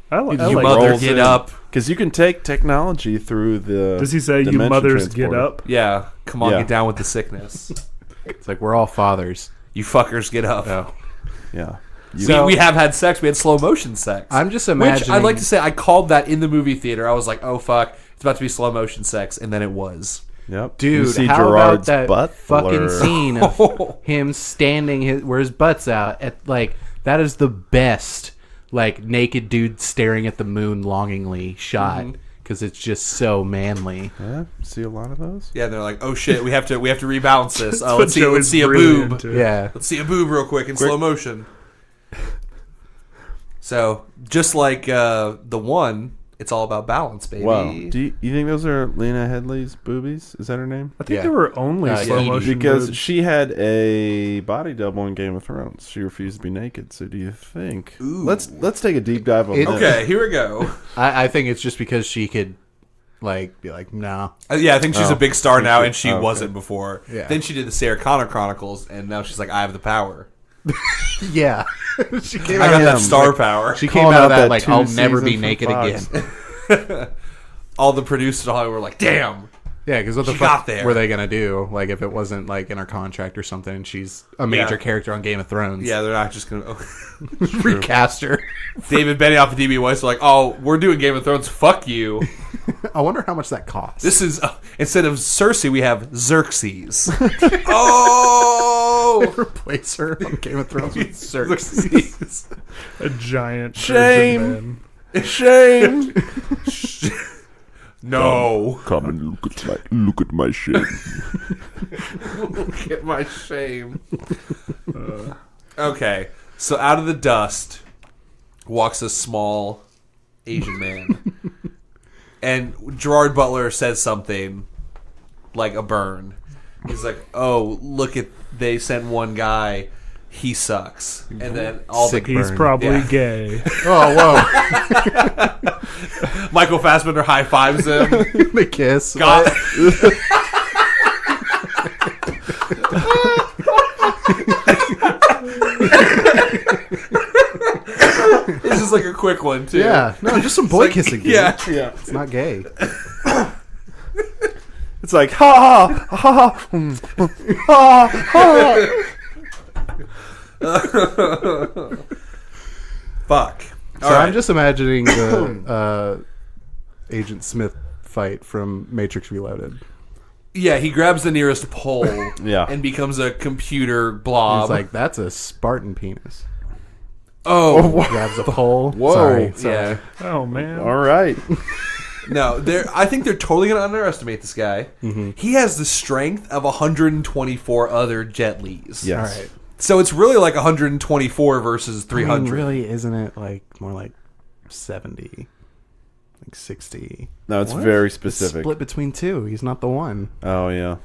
I You like mother, rolls get in. up. because you can take technology through the. Does he say, you dimension mothers get transporter. up? Yeah, come on, Yeah. get down with the sickness. It's like we're all fathers. You fuckers, get up. Oh. Yeah. We have had sex. We had slow motion sex. I'm just Which imagining. I'd like to say, I called that in the movie theater. I was like, "Oh fuck, it's about to be slow motion sex," and then it was. Yep. You Dude, see how Gerard's about that Butler. fucking scene of him standing where his butt's out? At like that is the best like naked dude staring at the moon longingly shot because it's just so manly. Yeah. See a lot of those. Yeah, they're like, "Oh shit, we have to rebalance this. That's Oh, what Joey's let's see a really boob. into. Yeah, Let's see a boob real quick in slow motion." So just like the one, it's all about balance, baby. Wow. Do you think those are Lena Headey's boobies? Is that her name? I think Yeah. there were only slow Edie. motion Because boobs. she had a body double in Game of Thrones. She refused to be naked. So do you think? Ooh. Let's take a deep dive on It- that. Okay, here we go. I think it's just because she could like be like, no. Yeah, I think she's Oh, a big star now, she- and she okay. wasn't before. Yeah. Then she did the Sarah Connor Chronicles, and now she's like, "I have the power. Yeah, she came I out. got am. that star power." She came Calling out out of that that like two I'll never be season from naked Fox. again. All the producers of Hollywood were like, "Damn." Yeah, because what the She fuck got there. were they gonna do? Like if it wasn't like in her contract or something, and she's a major character on Game of Thrones. Yeah, they're not just gonna. recast her. David Benioff and DB Weiss are like, "Oh, we're doing Game of Thrones. Fuck you." I wonder how much that costs. This is instead of Cersei, we have Xerxes. Oh, replace her on Game of Thrones with Xerxes. Xerxes. A giant Shame. Persian man. Shame. No, Come and look at my shit. get my shame. Okay, so out of the dust walks a small Asian man, and Gerard Butler says something like a burn. He's like, "Oh, look at they sent one guy. He sucks." And then all Sick the He's burn. probably Yeah. gay. Oh, Michael Fassbender high fives him. whoa. The kiss. God. This is like a quick one too. Yeah. No, just some boy kissing. Dude. Yeah. Yeah. It's not gay. It's like ha ha ha ha ha. Fuck. So I'm just imagining the Agent Smith fight from Matrix Reloaded. Yeah, he grabs the nearest pole Yeah. and becomes a computer blob. It's like, that's a Spartan penis. oh, Grabs a pole. Whoa. Sorry. yeah. Oh, man. All right. No, I think they're totally going to underestimate this guy. He has the strength of 124 other Jet Lis. Yes. All right. So it's really like 124 versus I 300. mean, really, isn't it like more like 70? Like 60. No, it's What? very It's specific. split between two. He's not the one. Oh yeah.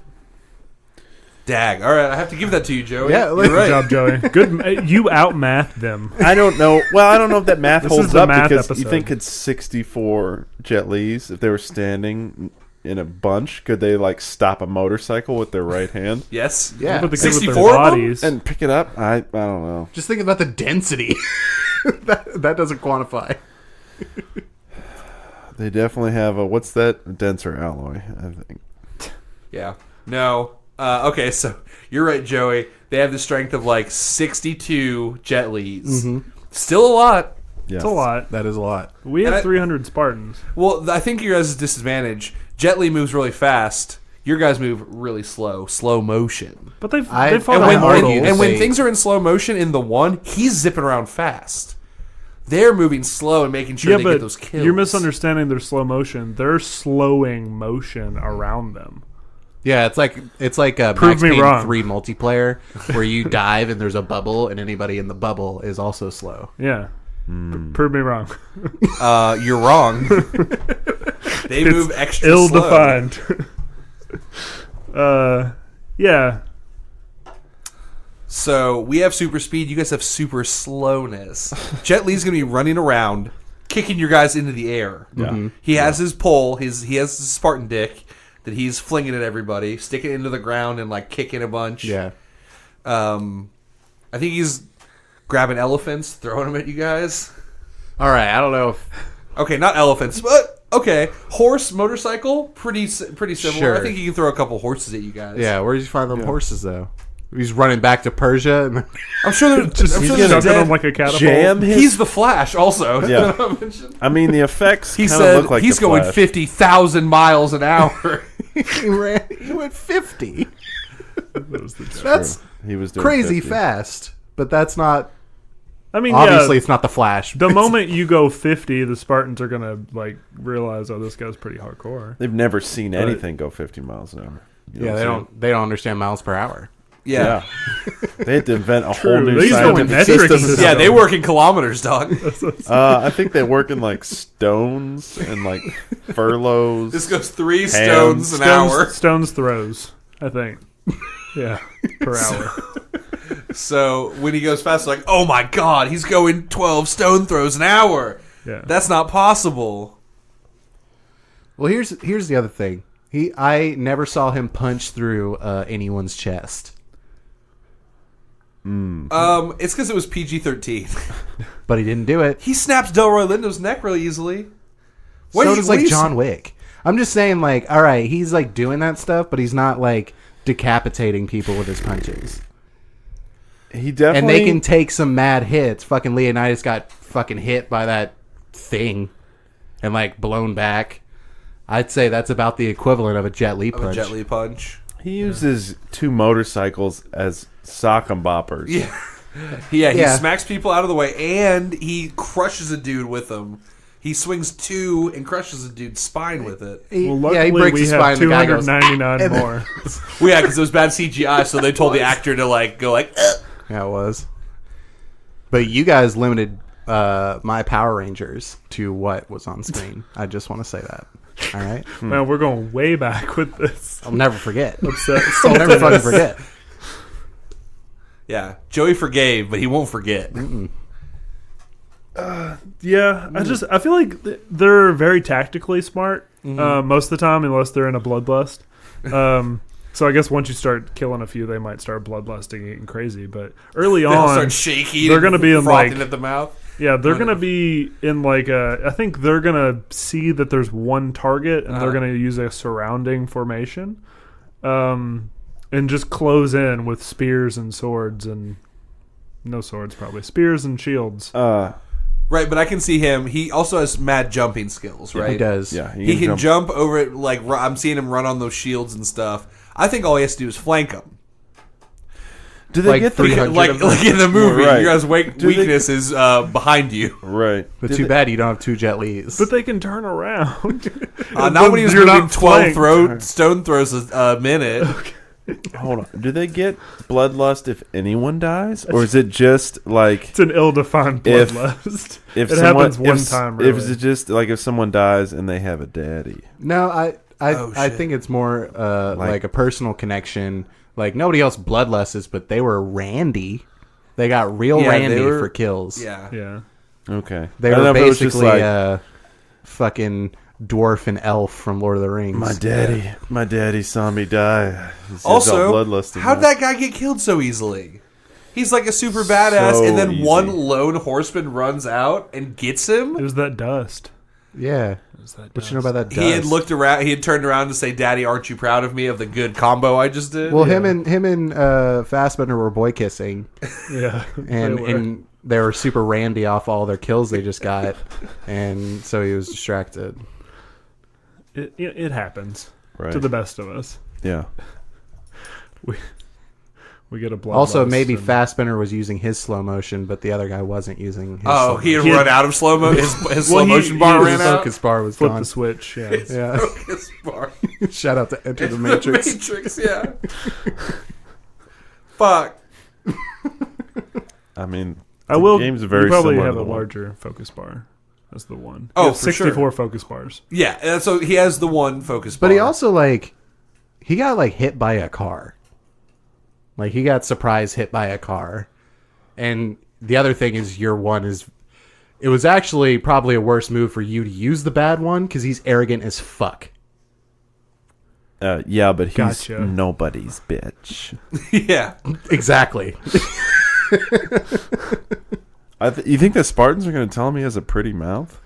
Dag. All right, I have to give that to you, Joey. Yeah, You're like- Good right. job, Joey. Good. You outmathed them. I don't know. Well, I don't know if that math This holds is the up math because you episode. think it's 64 Jet Lis if they were standing in a bunch. Could they like stop a motorcycle with their right hand Yes. Yeah. But the kids with their 64 of them? bodies. and pick it up? I don't know. Just think about the density. that doesn't quantify. They definitely have a what's that denser alloy? I think. Yeah. No. Okay, so you're right, Joey. They have the strength of like 62 Jet Lis. Still a lot. Yeah. It's a lot. That is a lot. We And have I- 300 Spartans. Well, I think your guys' disadvantage. Jet Li moves really fast. Your guys move really slow motion. But they I- fought And I when, Immortals, immortals. and when they- things are in slow motion in the one, he's zipping around fast. They're moving slow and making sure Yeah, they but get those kills. you're misunderstanding their slow motion. They're slowing motion around them. Yeah, it's like Prove Max me Payne wrong. 3 multiplayer where you dive and there's a bubble and anybody in the bubble is also slow. Yeah. Prove me wrong. You're wrong. They move extra slow. Ill-defined. Yeah. So we have super speed. You guys have super slowness. Jet Li's going to be running around, kicking your guys into the air. Yeah. He has his pole. He has his Spartan dick that he's flinging at everybody, sticking it into the ground and like kicking a bunch. Yeah. I think he's grabbing elephants, throwing them at you guys. All right, I don't know if Okay, not elephants, but okay, horse, motorcycle, pretty similar. Sure. I think he can throw a couple horses at you guys. yeah, where did you find them horses though? He's running back to Persia and I'm sure they're Just I'm he's sure they're chucking dead. them like a catapult. Jam his. He's the Flash, also. Yeah. I mean, the effects He kind of said look like he's the going Flash. 50,000 miles an hour. he went 50. That's He was doing crazy 50. fast, but that's not I mean, obviously yeah, it's not the Flash. the moment you go 50, the Spartans are going to like realize, oh, this guy's pretty hardcore. They've never seen anything go 50 miles an hour. You yeah, know they don't understand miles per hour. Yeah. Yeah. They had to invent a True. whole new They used to go in scientific metric system. systems. Yeah, they work in kilometers, dog. I think they work in like stones and like furloughs. This goes 3 stones an hour. Stones throws, I think. Yeah, per hour. So when he goes fast, like, oh my god, he's going 12 stone throws an hour. Yeah. That's not possible. Well, here's the other thing. I never saw him punch through anyone's chest, It's because it was PG-13. but he didn't do it. He snaps Delroy Lindo's neck really easily. What So do you- does what do like you John Wick. I'm just saying, like, all right, he's like doing that stuff, but he's not like decapitating people with his punches. He definitely. And they can take some mad hits. Fucking Leonidas got fucking hit by that thing and like blown back. I'd say that's about the equivalent of a Jet Li of a punch. Jet Li punch. He uses 2 motorcycles as sock and boppers. Yeah. He Yeah. smacks people out of the way, and he crushes a dude with them. He swings 2 and crushes a dude's spine with it. Well, Yeah, luckily he breaks we his have spine. The guy goes, 299 more. Well, yeah, because it was bad CGI, so they told the actor to like go like. yeah, it was. But you guys limited my Power Rangers to what was on screen. I just want to say that. All right? Man, we're going way back with this. I'll never forget. Upset. I'll never fucking forget. Yeah, Joey forgave, but he won't forget. Yeah, I feel like they're very tactically smart most of the time, unless they're in a bloodlust. So I guess once you start killing a few, they might start bloodlusting and getting crazy. But early They'll on, start shaking. they're gonna be in, frothing like- at the mouth. yeah, they're gonna be in like a. I think they're gonna see that there's one target, and they're gonna use a surrounding formation, and just close in with spears and swords and no swords probably spears and shields. Right, but I can see him. He also has mad jumping skills, right? He does. Yeah, He can jump over it. Like I'm seeing him run on those shields and stuff. I think all he has to do is flank them. Do they Like get the 300 Like in the movie, Right. your guys' Do they- weakness is behind you. right? But too bad you don't have 2 Jet Lis. But they can turn around. Not when he was You're moving not 12 flanked. stone throws a minute. Hold on. Do they get bloodlust if anyone dies, or is it just like It's an ill-defined If- bloodlust. if It someone, happens one if, time, If really. it's just like if someone dies and they have a daddy? No, I Oh, I shit. think it's more like a personal connection. Like nobody else bloodlusts, but they were randy. They got real Yeah, randy they were- for kills. Yeah. Yeah. Okay. They I don't were know if it was just basically like, fucking dwarf and elf from Lord of the Rings. my daddy saw me die. He's Also, all bloodlusty how'd now. that guy get killed so easily? He's like a super badass, So and then easy. one lone horseman runs out and gets him. It was that dust. Yeah. It was that What dust. you know about that dust? He had looked around. He had turned around to say, "Daddy, aren't you proud of me of the good combo I just did?" Well, Yeah. him and Fassbender were boy kissing, Yeah. and they were. and they were super randy off all their kills they just got, and so he was distracted. It happens Right. to the best of us. Yeah. We get a blood. Also, maybe Fassbender was using his slow motion, but the other guy wasn't using his. slow he had He had- run out of slow mo. His Well, slow motion he bar was ran his out. focus bar was flip gone. the switch. Yeah. Yeah. Focus bar. Shout out to Enter the Matrix. Matrix, yeah. Fuck. I mean, I will. The game's very you probably similar have to a the one. larger focus bar. That's the one. Oh, You have for sure. 64 focus bars. Yeah, so he has the one focus bar. But he also he got hit by a car. Like he got surprise hit by a car. And the other thing is it was actually probably a worse move for you to use the bad one because he's arrogant as fuck. yeah, but he's Gotcha. nobody's bitch. yeah. Exactly. You think the Spartans are going to tell him he has a pretty mouth?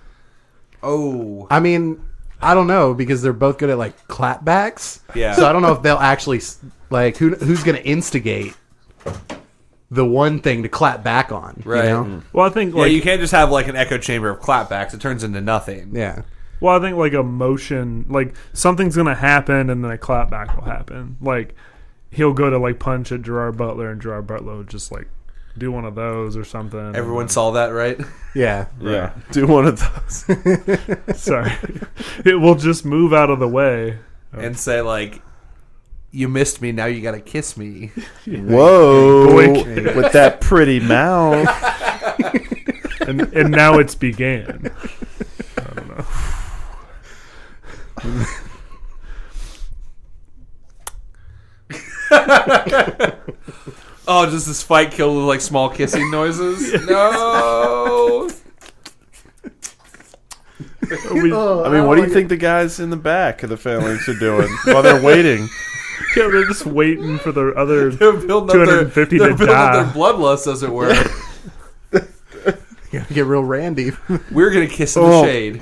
Oh. I mean, I don't know because they're both good at clapbacks. Yeah. So I don't know if they'll actually who's going to instigate the one thing to clap back on. Right. You know? Well, I think Yeah, you can't just have an echo chamber of clapbacks. It turns into nothing. Yeah. Well, I think a motion, something's gonna happen, and then a clapback will happen. He'll go to punch at Gerard Butler, and Gerard Butler will just do one of those or something. Everyone saw that, right? Yeah. Yeah. Do one of those. Sorry, it will just move out of the way. And say you missed me, now you gotta kiss me. Whoa. Boink. With that pretty mouth. and now it's began. I don't know. Oh, does this fight kill with small kissing noises? No. I mean, what do you think the guys in the back of the phalanx are doing while they're waiting? Yeah, they're just waiting for the other They're building 250 they're to building up die. their bloodlust, as it were. You gotta get real randy. We're gonna kiss in the Oh, shade.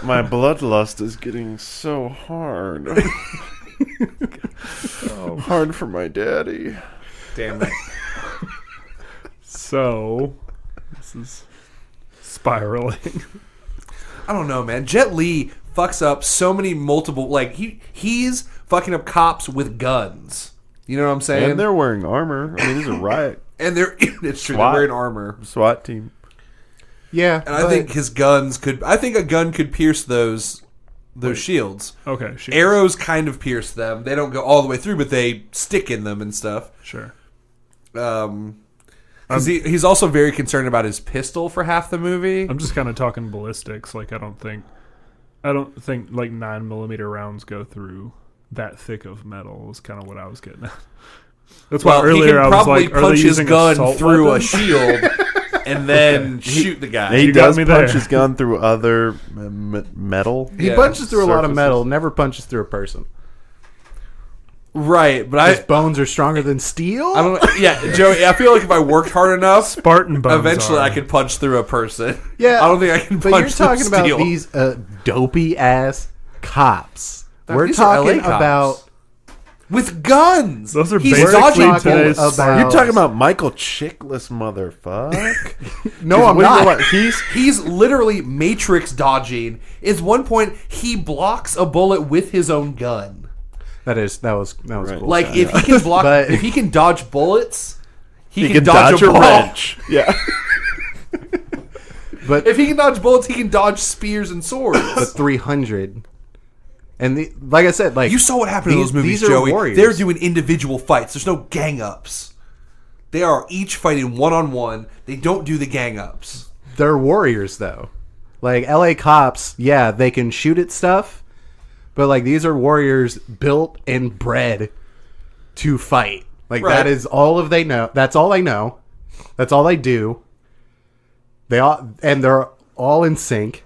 My bloodlust is getting so hard. Hard for my daddy. Damn it. So this is spiraling. I don't know, man. Jet Li fucks up so many multiple. He's fucking up cops with guns. You know what I'm saying? And they're wearing armor. I mean, this is a riot. And they're it's true. SWAT. They're wearing armor. SWAT team. Yeah. And I think his guns could. I think a gun could pierce those shields. Okay, shoot. Arrows kind of pierce them. They don't go all the way through, but they stick in them and stuff. Sure. Because he's also very concerned about his pistol for half the movie. I'm just kind of talking ballistics. I don't think 9mm rounds go through that thick of metal. Was kind of what I was getting at. That's why Well, earlier he I can was probably like, are punch they his using gun assault through a weapons? shield and then shoot the guy. He You got does me punch there. his gun through other metal. He Yeah, punches through a lot of surfaces. metal, never punches through a person. Right, but His bones are stronger than steel? I don't. Yeah, Joey. I feel like if I worked hard enough, Spartan bones. eventually are. I could punch through a person. Yeah. I don't think I can But punch you're talking through about steel. these dopey ass cops. We're These are talking LA cops. about with guns. Those are He's basically dodging today's bullets. about- You're talking about Michael Chickless, motherfucker. No, I'm Wait, not. what? He's literally Matrix dodging. At one point, he blocks a bullet with his own gun. That was Right. cool. Like if he can block, But- if he can dodge bullets, he He can dodge a ball. wrench. Yeah. but If he can dodge bullets, he can dodge spears and swords. but 300 And like I said, like You saw what happened in those movies, these are Joey. warriors. They're doing individual fights. There's no gang ups. They are each fighting one-on-one. They don't do the gang ups. They're warriors, though. Like, LA cops, yeah, they can shoot at stuff, but, like, these are warriors built and bred to fight. Like, Right. that is all of they know. That's all they know. That's all they do. They're all in sync.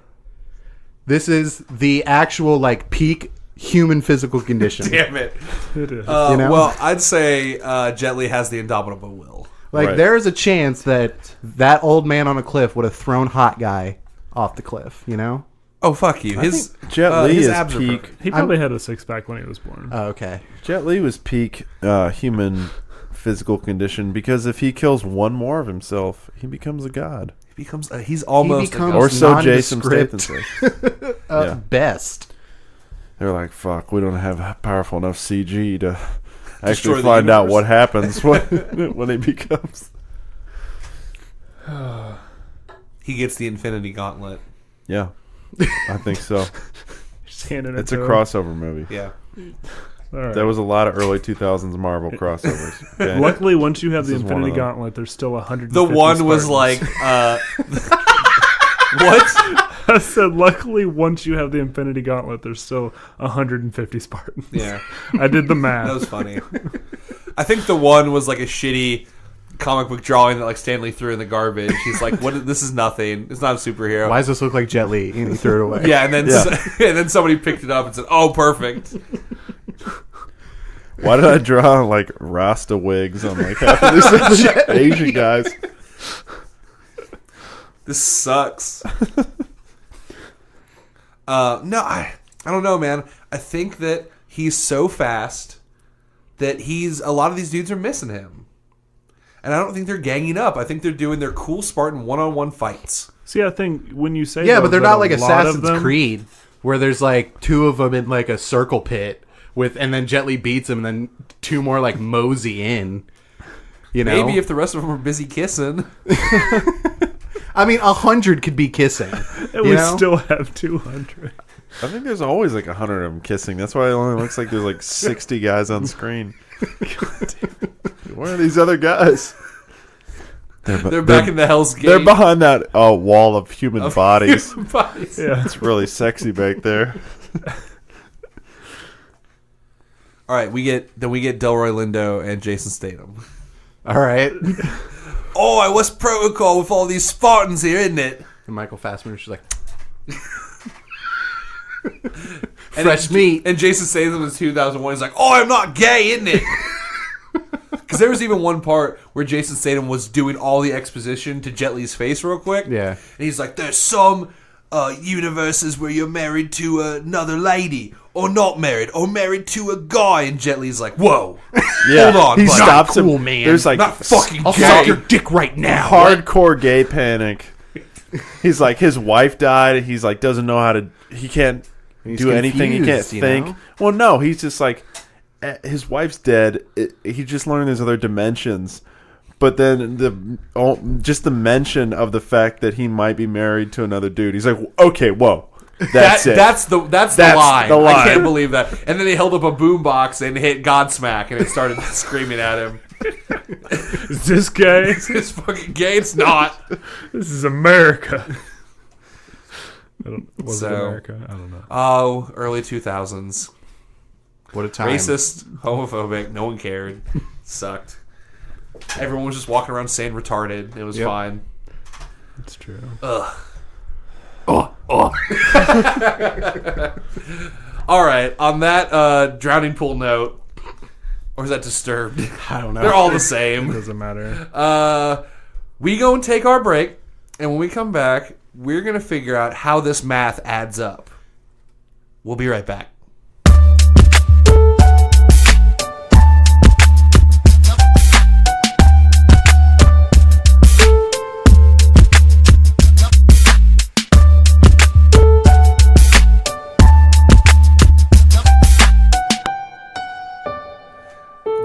This is the actual, like, peak human physical condition. Damn it. It is. You know? Well, I'd say Jet Li has the indomitable will. Like, Right. there is a chance that old man on a cliff would have thrown Hot Guy off the cliff, you know? Oh, fuck you. His Jet Li his is abs are peak. perfect. He probably had a six-pack when he was born. Oh, okay. Jet Li was peak human physical condition because if he kills one more of himself, he becomes a god. He becomes. He's almost. becomes- a god. Or so Jason nondescript. Statham says. Yeah. Best. They're like, fuck, we don't have powerful enough CG to Destroy actually the find out universe. what happens when he becomes. He gets the Infinity Gauntlet. Yeah, I think so. Just handing it It's a to him. crossover movie. Yeah. All right. There was a lot of early 2000s Marvel crossovers. Okay? Luckily, once you have the This is one Infinity of them. Gauntlet, there's still 150 The one was Spartans. like. What? I said, luckily, once you have the Infinity Gauntlet, there's still 150 Spartans. Yeah. I did the math. That was funny. I think the one was like a shitty comic book drawing that like Stanley threw in the garbage. He's like, "What? This is nothing. It's not a superhero." Why does this look like Jet Li? And he threw it away. Yeah, and then Yeah. and then somebody picked it up and said, "Oh, perfect." Why did I draw like Rasta wigs on like half of these Asian guys? This sucks. No, I don't know, man. I think that he's so fast that a lot of these dudes are missing him. And I don't think they're ganging up. I think they're doing their cool Spartan one-on-one fights. See, I think when you say Yeah, though, but they're that not like a lot of Assassin's them- Creed, where there's like two of them in like a circle pit and then Jet Li beats him, and then two more like mosey in. You know, Maybe if the rest of them are busy kissing. I mean, 100 could be kissing. And you we know? still have 200. I think there's always like 100 of them kissing. That's why it only looks like there's like 60 guys on screen. Where are these other guys? They're back in the Hell's Gate. They're behind that wall of human bodies. bodies. Yeah. It's really sexy back there. All right, we get Delroy Lindo and Jason Statham. All right. Oh, what's protocol with all these Spartans here, isn't it? And Michael Fassbender's just like, And fresh meat. And Jason Statham in 2001. He's like, "Oh, I'm not gay, isn't it?" Because there was even one part where Jason Statham was doing all the exposition to Jet Li's face real quick. Yeah. And he's like, "There's some universes where you're married to another lady, or not married, or married to a guy." And Jet Li's like, "Whoa, Yeah, hold on, he buddy. stops Cool, him. man. There's like Not fucking I'll gay." suck your dick right now. hardcore gay panic. He's like, his wife died. He's like, doesn't know how to. He can't He's do anything. He can't confused, you think. know? Well, no, he's just like, his wife's dead. He just learned there's other dimensions. But then just the mention of the fact that he might be married to another dude. He's like, okay, whoa, that's it. That's the That's line. the line. I can't believe that. And then they held up a boombox and hit Godsmack, and it started screaming at him. Is this gay? It's fucking gay. It's not. This is America. Was it So- America? I don't know. Oh, early 2000s. What a time. Racist, homophobic. No one cared. Sucked. Everyone was just walking around saying retarded. It was Yep. fine. It's true. Ugh. All right. On that drowning pool note, or is that Disturbed? I don't know. They're all the It same. doesn't matter. We go and take our break, and when we come back, we're going to figure out how this math adds up. We'll be right back.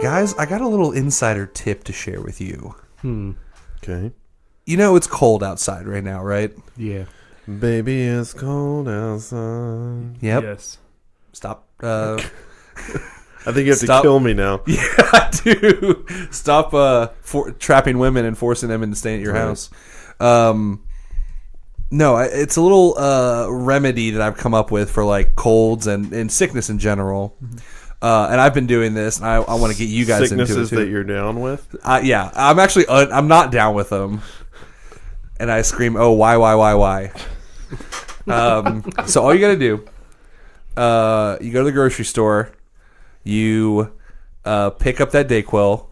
Guys, I got a little insider tip to share with you. Okay. You know it's cold outside right now, right? Yeah. Baby, it's cold outside. Yep. Yes. Stop. I think you have Stop. to kill me now. Yeah, I do. Stop trapping women and forcing them into staying at your house. No, it's a little remedy that I've come up with for like colds and sickness in general. And I've been doing this, and I want to get you guys into it Sicknesses too. that you're down with. Yeah, I'm actually I'm not down with them, and I scream, "Oh, why?" So all you got to do, you go to the grocery store, you pick up that Dayquil,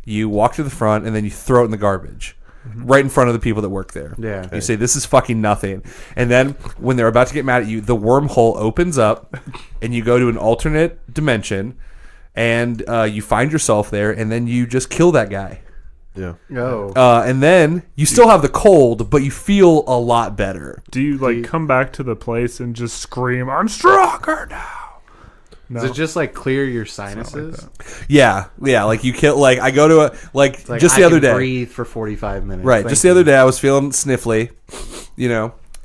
you walk to the front, and then you throw it in the garbage. Right in front of the people that work there. Yeah. You say, this is fucking nothing. And then when they're about to get mad at you, the wormhole opens up and you go to an alternate dimension and you find yourself there and then you just kill that guy. Yeah. Oh. And then you still have the cold, but you feel a lot better. Do you like come back to the place and just scream, "I'm stronger now"? No. Does it just like clear your sinuses? Yeah. Like you kill, like I go to a, like Like, just the I other can day. breathe for 45 minutes. Right. Thank Just the you. other day I was feeling sniffly,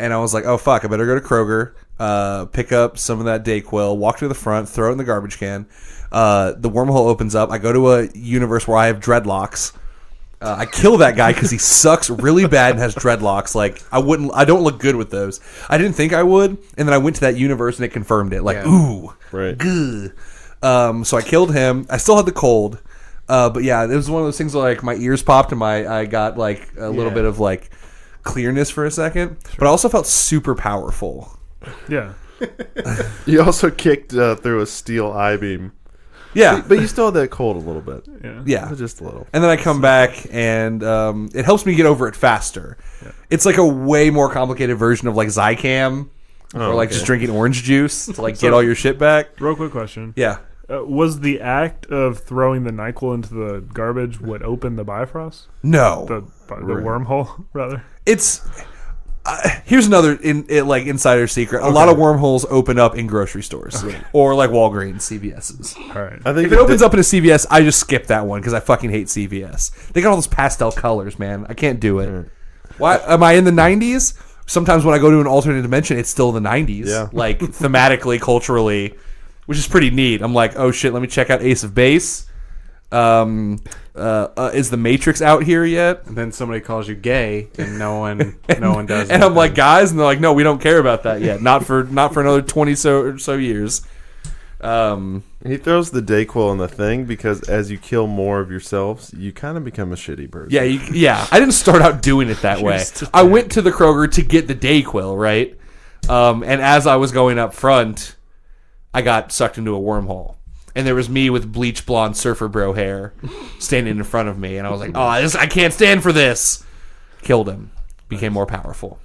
and I was like, oh fuck, I better go to Kroger, pick up some of that Dayquil, walk to the front, throw it in the garbage can. The wormhole opens up. I go to a universe where I have dreadlocks. I kill that guy because he sucks really bad and has dreadlocks. Like I don't look good with those. I didn't think I would, and then I went to that universe and it confirmed it. Like, ooh, Right. good. So I killed him. I still had the cold, but yeah, it was one of those things where, like, my ears popped and I got like a little bit of like clearness for a second, but I also felt super powerful. Yeah. You also kicked through a steel I-beam. Yeah, But you still had that cold a little bit. yeah. Just a little. And then I come back, and it helps me get over it faster. Yeah. It's like a way more complicated version of like Zicam, or like just drinking orange juice to like get all your shit back. Real quick question. Yeah. Was the act of throwing the NyQuil into the garbage what opened the Bifrost? No. The wormhole, rather? It's here's another insider secret. A lot of wormholes open up in grocery stores or like Walgreens, CVS's. All right. I think If it opens up in a CVS, I just skip that one because I fucking hate CVS. They got all those pastel colors, man. I can't do it. Why am I in the 90s? Sometimes when I go to an alternate dimension, it's still the 90s. Yeah. Like thematically, culturally, which is pretty neat. I'm like, oh shit, let me check out Ace of Base. Is the Matrix out here yet? And then somebody calls you gay, and no one does. And I'm like, guys, and they're like, no, we don't care about that yet. Not for another 20 or so years. He throws the Dayquil in the thing because as you kill more of yourselves, you kind of become a shitty person. Yeah. I didn't start out doing it that way. I went to the Kroger to get the Dayquil, right? And as I was going up front, I got sucked into a wormhole. And there was me with bleach blonde surfer bro hair standing in front of me. And I was like, oh, I can't stand for this. Killed him. Became more powerful.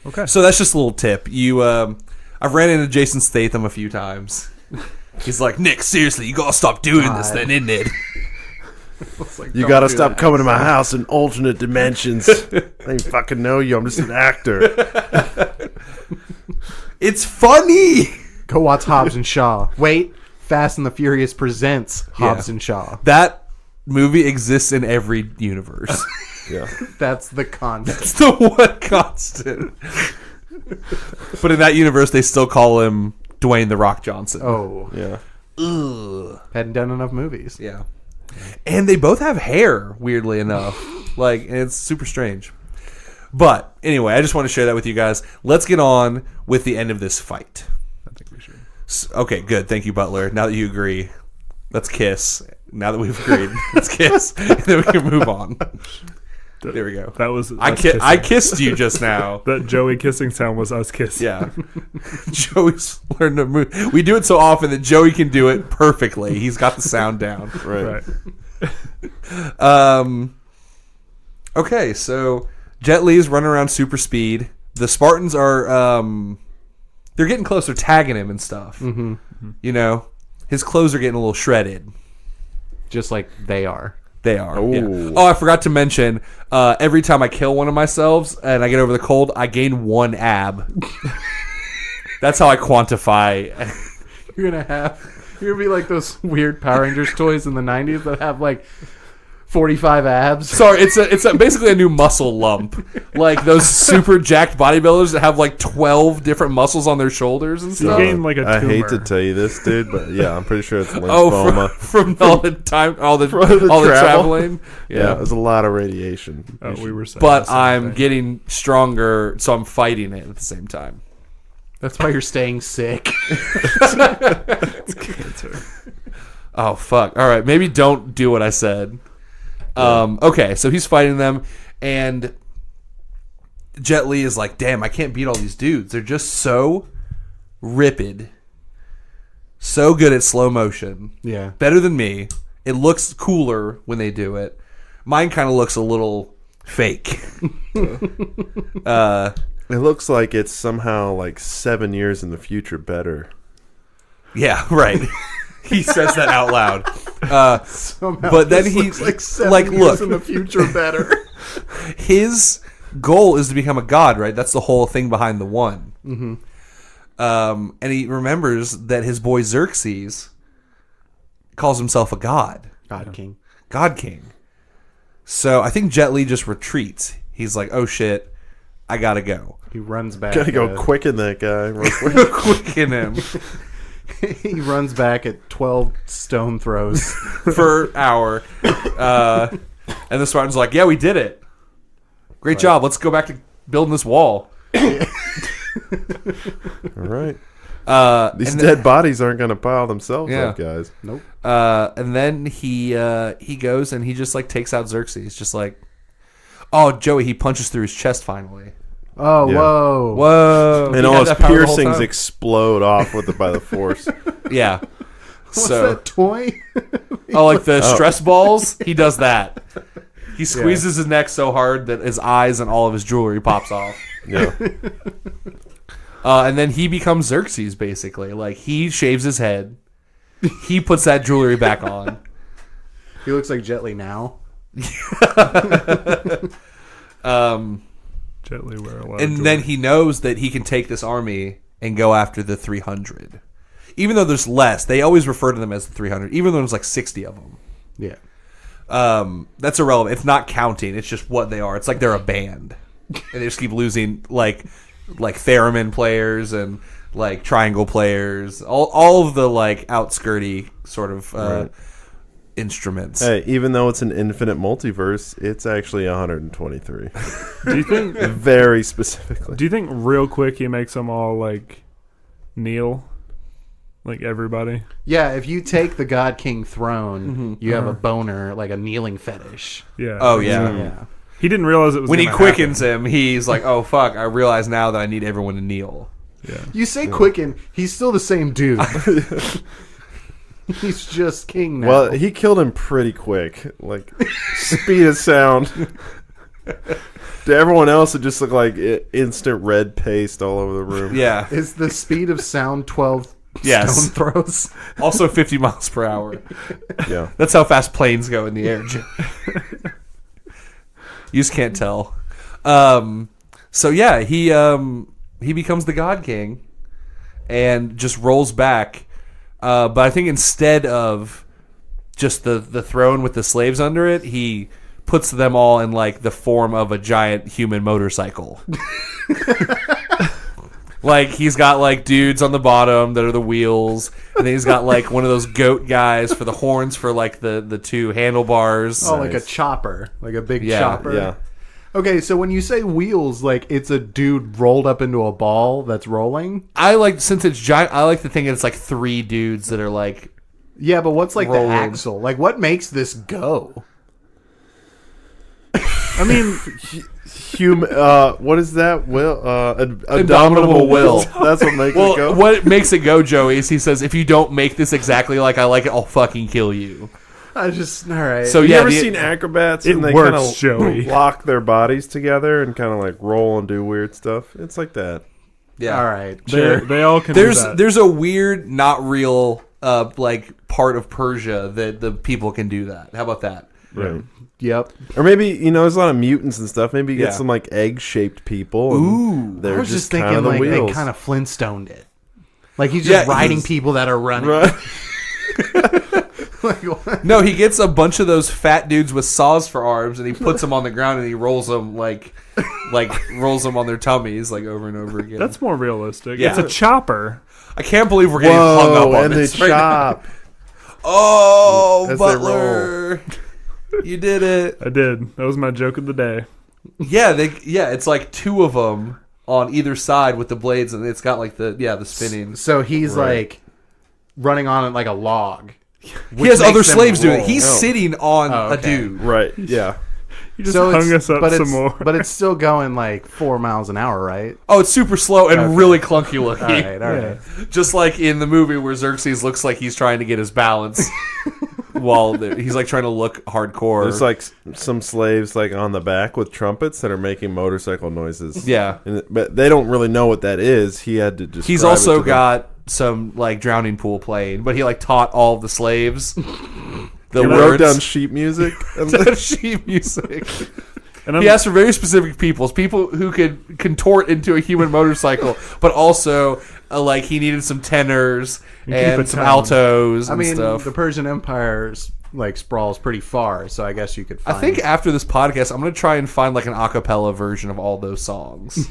Okay. So that's just a little tip. I've ran into Jason Statham a few times. He's like, Nick, seriously, you gotta stop doing this then, isn't it? You gotta stop coming to my house in alternate dimensions. I don't fucking know you. I'm just an actor. It's funny. Go watch Hobbs and Shaw. Wait, Fast and the Furious presents Hobbs and Shaw. That movie exists in every universe. Yeah. That's the constant. It's the one constant. But in that universe, they still call him Dwayne The Rock Johnson. Oh, Yeah. Ugh. hadn't done enough movies. Yeah. And they both have hair, weirdly enough. Like, it's super strange. But anyway, I just want to share that with you guys. Let's get on with the end of this fight. I think we should. Okay, good. Thank you, Butler. Now that you agree, let's kiss. Now that we've agreed, let's kiss. And then we can move on. There we go. That was I kissed you just now. That Joey kissing sound was us kissing. Yeah. Joey's learned to move. We do it so often that Joey can do it perfectly. He's got the sound down. Right. Okay, so Jet Li's running around super speed. The Spartans are they're getting close. They're tagging him and stuff. Mm-hmm. You know, his clothes are getting a little shredded. Just like they are. They are. Ooh. Yeah. Oh, I forgot to mention. Every time I kill one of myself and I get over the cold, I gain one ab. That's how I quantify. You're gonna be like those weird Power Rangers toys in the 90s that have like 45 abs. Sorry, it's basically a new muscle lump. Like those super jacked bodybuilders that have like 12 different muscles on their shoulders and You stuff. gain like a tumor. I hate to tell you this, dude, but yeah, I'm pretty sure it's Oh, lymphoma. from all the time, all the From all the travel. traveling. Yeah, there's a lot of radiation. Oh, we were saying But the same I'm thing. getting stronger, so I'm fighting it at the same time. That's why you're staying sick. Oh fuck! All right, maybe don't do what I said. Okay, so he's fighting them, and Jet Li is like, "Damn, I can't beat all these dudes. They're just so ripped, so good at slow motion. Yeah. Better than me. It looks cooler when they do it. Mine kind of looks a little fake." It looks like it's somehow like 7 years in the future better. Yeah, right. He says that out loud. But then he look, in the future better. his goal is to become a god, right? That's the whole thing behind the one. Mm-hmm. And he remembers that his boy Xerxes calls himself a god. God King. God King. So I think Jet Li just retreats. He's like, oh shit, I gotta go. He runs back. Gotta go quicken that guy. Real quick. Quicken him He runs back at 12 stone throws. for an hour. And the Spartan's like, yeah, we did it. Great job. Let's go back to building this wall. All right. These and dead bodies aren't going to pile themselves Yeah. up, guys. Nope. And then he goes and he just like takes out Xerxes. Just like, oh, Joey, he punches through his chest finally. Oh, Yeah. whoa. Whoa. And He all had his that power the whole piercings time. explode off with it by the force. Yeah. What's So, that toy? oh, like the stress balls? He does that. He squeezes his neck so hard that his eyes and all of his jewelry pops off. Yeah. And then he becomes Xerxes, basically. Like, he shaves his head. He puts that jewelry back on. He looks like Jet Li now. Gently wear a lot of And then he knows that he can take this army and go after the 300. Even though there's less, they always refer to them as the 300, even though there's like 60 of them. Yeah. That's irrelevant. It's not counting. It's just what they are. It's like they're a band. And they just keep losing like theremin players and like triangle players. All of the like outskirty sort of Right. instruments. Hey, even though it's an infinite multiverse, it's actually 123. Do you think? Very specifically. Do you think real quick he makes them all like kneel, like everybody? Yeah, if you take the God King throne, you have a boner, like a kneeling fetish. Yeah. Oh, yeah. Yeah. He didn't realize it was When he gonna quickens happen. him, he's like, "Oh fuck! I realize now that I need everyone to kneel." Yeah. You say quicken, he's still the same dude. He's just king now. Well, he killed him pretty quick. Like, speed of sound. To everyone else, it just looked like instant red paste all over the room. Yeah. Is the speed of sound 12 Yes. stone throws? Also 50 miles per hour. Yeah. That's how fast planes go in the air. You just can't tell. So yeah, he becomes the God King and just rolls back. But I think instead of just the throne with the slaves under it, he puts them all in like the form of a giant human motorcycle. Like he's got like dudes on the bottom that are the wheels, and then he's got like one of those goat guys for the horns for like the two handlebars. Oh, like a chopper. Like a big Yeah, chopper. Yeah. Okay, so when you say wheels, like it's a dude rolled up into a ball that's rolling? I like, since it's giant, I like to think it's like three dudes that are like, Yeah, but what's like Rolling. the axle? Like what makes this go? I mean, What is that? Indomitable will. That's what makes it well, go. what makes it go, Joey, is he says, if you don't make this exactly like I like it, I'll fucking kill you. I just all right. So You yeah, ever the- seen acrobats It and they works, kind of Joey. lock their bodies together and kind of like roll and do weird stuff? It's like that. yeah. all right. they, Sure. they all can do that. There's a weird, not real, like part of Persia that the people can do that. How about that? Right. Yep. Or maybe, there's a lot of mutants and stuff. Maybe you get Yeah. some like egg-shaped people. And Ooh. they're I was just kind thinking of the like wheels. they kind of Flintstoned it. Like he's Yeah, just riding he's- people that are running. Right. Like, what? No, he gets a bunch of those fat dudes with saws for arms, and he puts them on the ground, and he rolls them rolls them on their tummies like over and over again. That's more realistic. Yeah. It's a chopper. I can't believe we're getting hung up on and this. they right now. chop. Oh, As they Butler, you did it. I did. That was my joke of the day. Yeah, it's like two of them on either side with the blades, and it's got like the spinning. So he's like running on like a log. He has other makes them slaves doing it. roll. He's sitting on Oh, a okay. dude. Right. Yeah. You just hung us up some more. But it's still going like 4 miles an hour, right? Oh, it's super slow and really clunky looking. All right, all right. Yeah. Just like in the movie where Xerxes looks like he's trying to get his balance while he's like trying to look hardcore. There's like some slaves like on the back with trumpets that are making motorcycle noises. Yeah. But they don't really know what that is. He had to describe He's it also to them. got some like drowning pool playing, but he like taught all of the slaves the He words. wrote down sheet music. And sheet music. And He asked for very specific people who could contort into a human motorcycle, but also like he needed some tenors keep and it some down. altos I and mean, stuff. the Persian Empire's like sprawls pretty far, so I guess you could I find... think after this podcast, I'm going to try and find like an a cappella version of all those songs.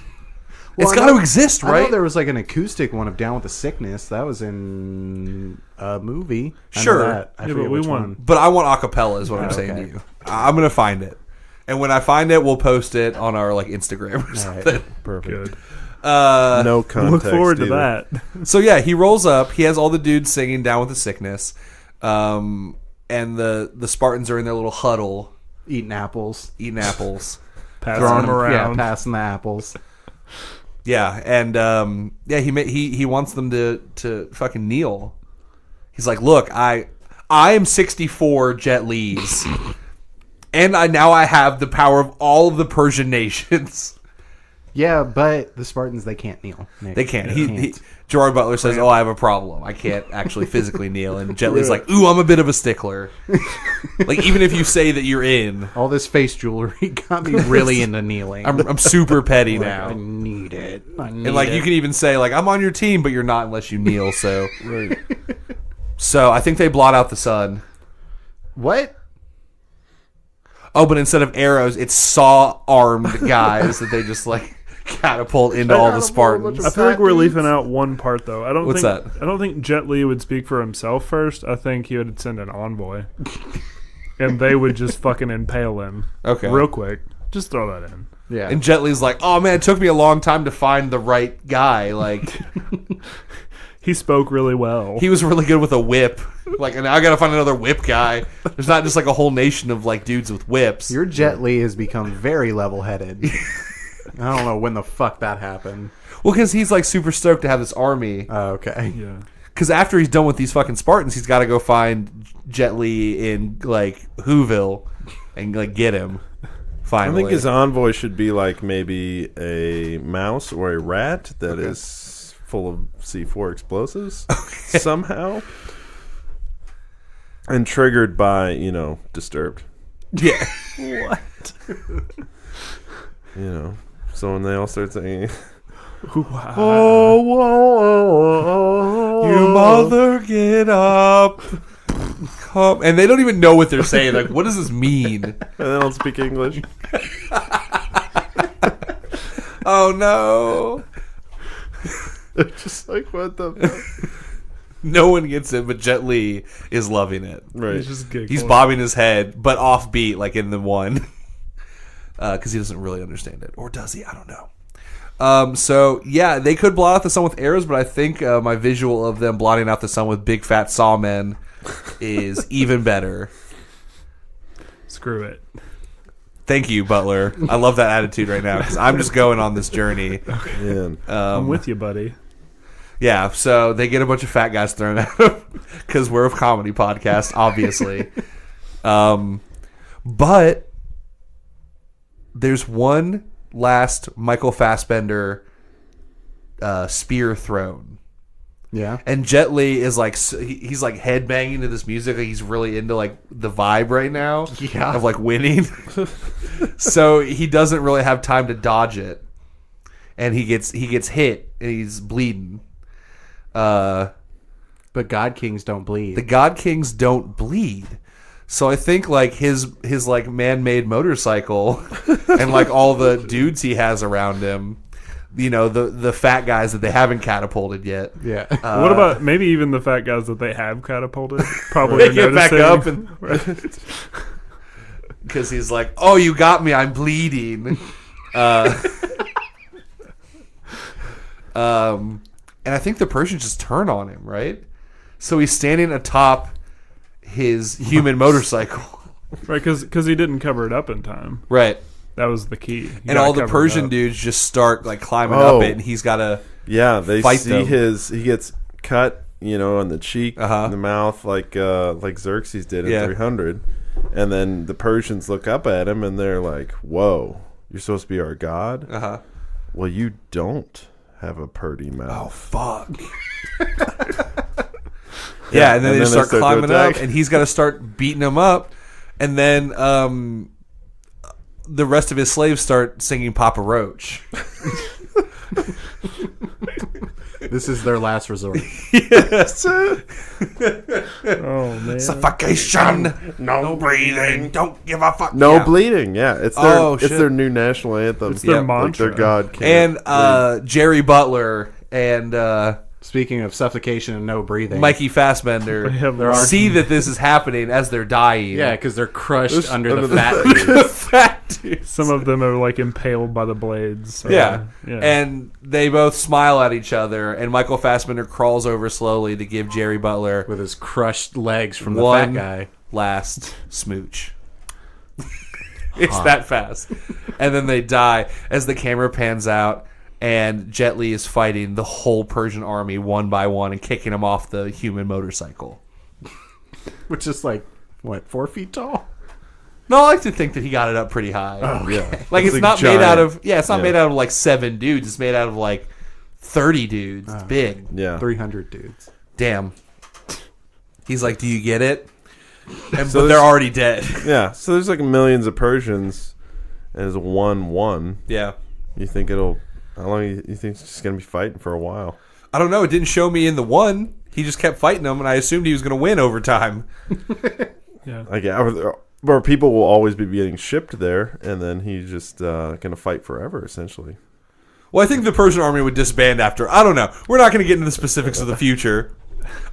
Well, It's I got know- to exist, I know right? there was like an acoustic one of Down with the Sickness. That was in a movie. I know Sure. that. I Yeah, forget but we which want- one. But I want a cappella is what I'm saying to okay. you. I'm going to find it. And when I find it, we'll post it on our like Instagram or All right. something. perfect. Good. No Look context. forward to either. that. So yeah, he rolls up. He has all the dudes singing Down with the Sickness. And the Spartans are in their little huddle Eating apples. eating apples. Passing Throwing them them, yeah, around. passing the apples. Yeah, and he wants them to fucking kneel. He's like, "Look, I am 64 Jet Lis, and I have the power of all of the Persian nations." Yeah, but the Spartans, they can't kneel. Nick. They can't. They He Gerard Butler says, "Oh, I have a problem. I can't actually physically kneel." And Jet Li's Really? like, "Ooh, I'm a bit of a stickler. Like even if you say that you're in, All this face jewelry got me really into kneeling. I'm super petty Like, now." I need it. I need And like it. you can even say like I'm on your team, but you're not unless you kneel. So, Right. so I think they blot out the sun. What? Oh, but instead of arrows, it's saw-armed guys that they just like catapult into all the Spartans. I feel like we're leaving out one part though. I don't What's think that? I don't think Jet Li would speak for himself first. I think he would send an envoy. And they would just fucking impale him. Okay. Real quick. Just throw that in. Yeah. And Jet Li's like, "Oh man, it took me a long time to find the right guy. Like He spoke really well. he was really good with a whip. Like, and now I gotta find another whip guy. There's not just like a whole nation of like dudes with whips." Your Jet Li has become very level-headed. I don't know when the fuck that happened. Well, because he's like super stoked to have this army. Oh, okay. Yeah. Because after he's done with these fucking Spartans, he's got to go find Jet Li in like Whoville and like get him. I Finally, think his envoy should be like maybe a mouse or a rat that is full of C4 explosives somehow. And triggered by, Disturbed. yeah. What? So when they all start singing, You mother, get up. Come. And they don't even know what they're saying. Like, what does this mean? and they don't speak English. Oh, no. They're just like, what the fuck? No one gets it, but Jet Li is loving it. Right. He's just giggling. He's bobbing his head, but offbeat, like in the one. Because he doesn't really understand it. Or does he? I don't know. So, yeah, they could blot out the sun with arrows, but I think my visual of them blotting out the sun with big fat sawmen is even better. Screw it. Thank you, Butler. I love that attitude right now because I'm just going on this journey. Man. I'm with you, buddy. Yeah, so they get a bunch of fat guys thrown at them because we're a comedy podcast, obviously. But there's one last Michael Fassbender spear thrown. Yeah. And Jet Li is like, he's like headbanging to this music. Like he's really into like the vibe right now Yeah. of like winning. So he doesn't really have time to dodge it. And he gets hit and he's bleeding. But God Kings don't bleed. The God Kings don't bleed. So I think like his like man-made motorcycle and like all the dudes he has around him, you know, the fat guys that they haven't catapulted yet. Yeah. What about maybe even the fat guys that they have catapulted? Probably They are get back noticing. up and because he's like, "Oh, you got me! I'm bleeding." And I think the Persians just turn on him, right? So he's standing atop his human motorcycle, Right, because he didn't cover it up in time. right? That was the key. You And gotta all the cover it Persian up. dudes just start like climbing Oh. up it, and he's got to. Yeah, they Fight see them. he gets cut, you know, on the cheek, Uh-huh. in the mouth, like Xerxes did in Yeah. 300. And then the Persians look up at him and they're like, "Whoa, you're supposed to be our god? Well, you don't have a purty Oh mouth." fuck! Yeah, and then they start to climbing up, attack. and he's got to start beating them up, and then the rest of his slaves start singing Papa Roach. This is their last resort. Yes. Oh man. Suffocation, no breathing, don't give a fuck. No Yeah. bleeding. Yeah, it's their Oh, shit. it's their new national anthem. It's their Yeah, like mantra. their god king. And Jerry Butler and Speaking of suffocation and no breathing. Mikey Fassbender They have large- see that this is happening as they're dying. Yeah, because they're crushed Just under under the the- fat dudes. Fat dudes. Some of them are like impaled by the blades. So, Yeah. yeah. And they both smile at each other, and Michael Fassbender crawls over slowly to give Jerry Butler With his crushed legs from the one fat guy. last smooch. It's that fast. And then they die as the camera pans out, and Jet Li is fighting the whole Persian army one by one and kicking them off the human motorcycle. Which is like, what, 4 feet tall? No, I like to think that he got it up pretty high. yeah, Like it's like not giant. made out of it's not Yeah. made out of like 7 dudes. It's made out of like 30 dudes. It's big. Yeah. 300 dudes. Damn. He's like, "Do you get it?" And So but they're there's- already dead. Yeah. So there's like millions of Persians, and it's 1-1. Yeah. You think it'll? How long you think it's just gonna be fighting for a while? I don't know. It didn't show me in the one. He just kept fighting them, and I assumed he was going to win over time. yeah. Like, or people will always be getting shipped there, and then he's just gonna fight forever, essentially. Well, I think the Persian army would disband after. I don't know. We're not going to get into the specifics of the future.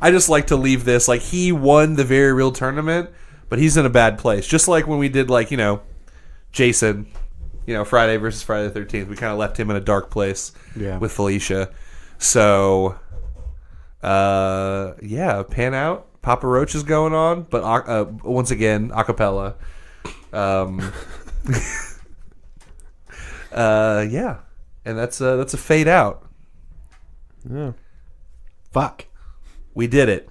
I just like to leave this like he won the very real tournament, but he's in a bad place. Just like when we did like Jason. Friday versus Friday the 13th. We kind of left him in a dark place with Felicia. So, pan out. Papa Roach is going on, but once again, acapella. And that's a fade out. Yeah. Fuck. We did it.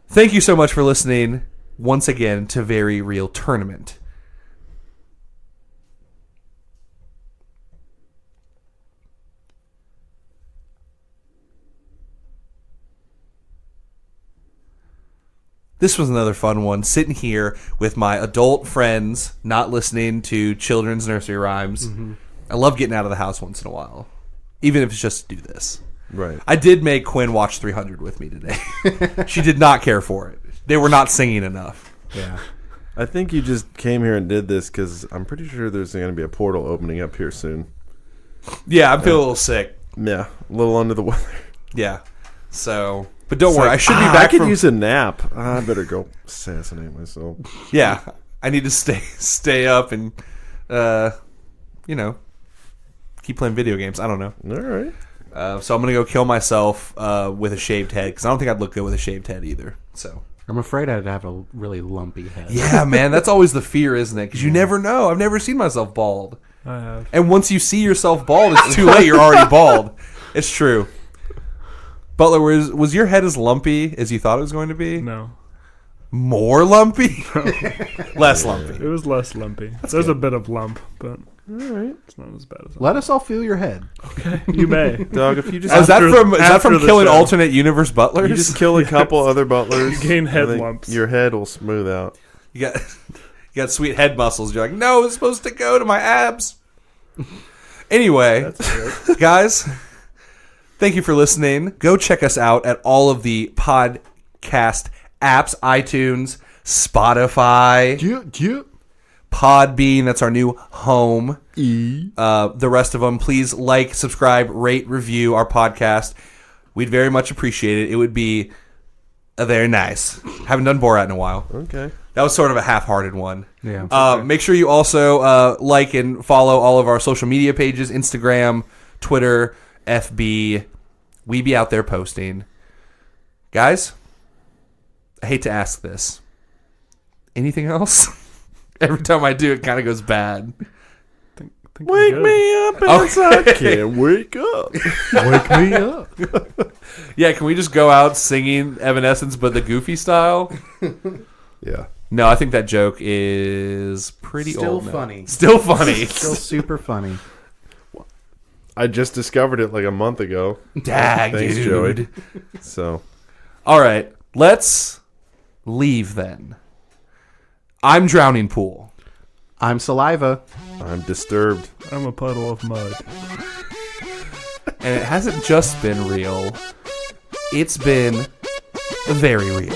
Thank you so much for listening once again to Very Real Tournament. This was another fun one, sitting here with my adult friends, not listening to children's nursery rhymes. Mm-hmm. I love getting out of the house once in a while, even if it's just to do this. Right. I did make Quinn watch 300 with me today. She did not care for it. They were not singing enough. Yeah. I think you just came here and did this because I'm pretty sure there's going to be a portal opening up here soon. Yeah, I feel a little sick. Yeah, a little under the weather. Yeah. So, but don't It's worry. like, I should be I back could from... use a nap. I better go assassinate myself. Yeah. I need to stay up and, keep playing video games. I don't know. All right. So I'm going to go kill myself with a shaved head because I don't think I'd look good with a shaved head either. So... I'm afraid I'd have a really lumpy head. Yeah, man, that's always the fear, isn't it? Because you never know. I've never seen myself bald. I have. And once you see yourself bald, it's too late. You're already bald. It's true. Butler, was your head as lumpy as you thought it was going to be? No. More lumpy? Less lumpy. It was less lumpy. There's a bit of lump, but All right. it's not as bad as Let us all feel your head. you may. Dog, if you just Is that After from the killing show. alternate universe butlers? you just kill a couple other butlers, You gain head I think lumps. Your head will smooth out. You got sweet head muscles. You're like, no, it's supposed to go to my abs. Anyway, guys, Thank you for listening. Go check us out at all of the podcast apps, iTunes, Spotify, Podbean. That's our new home. The rest of them, please like, subscribe, rate, review our podcast. We'd very much appreciate it. It would be very nice. Haven't done Borat in a while. Okay. That was sort of a half-hearted one. Yeah. Make sure you also like and follow all of our social media pages, Instagram, Twitter, FB. We be out there posting. Guys, I hate to ask this. Anything else? Every time I do, it kind of goes bad. Wake me up inside. I can't wake up. Wake me up. Yeah, can we just go out singing Evanescence, but the goofy style? Yeah. No, I think that joke is pretty Still old now. funny. Still funny. Still super funny. I just discovered it like a month ago. Dag, Thanks, dude. Joey. So, All right, let's leave then. I'm Drowning Pool. I'm Saliva. I'm disturbed. I'm a puddle of mud. And it hasn't just been real. It's been very real.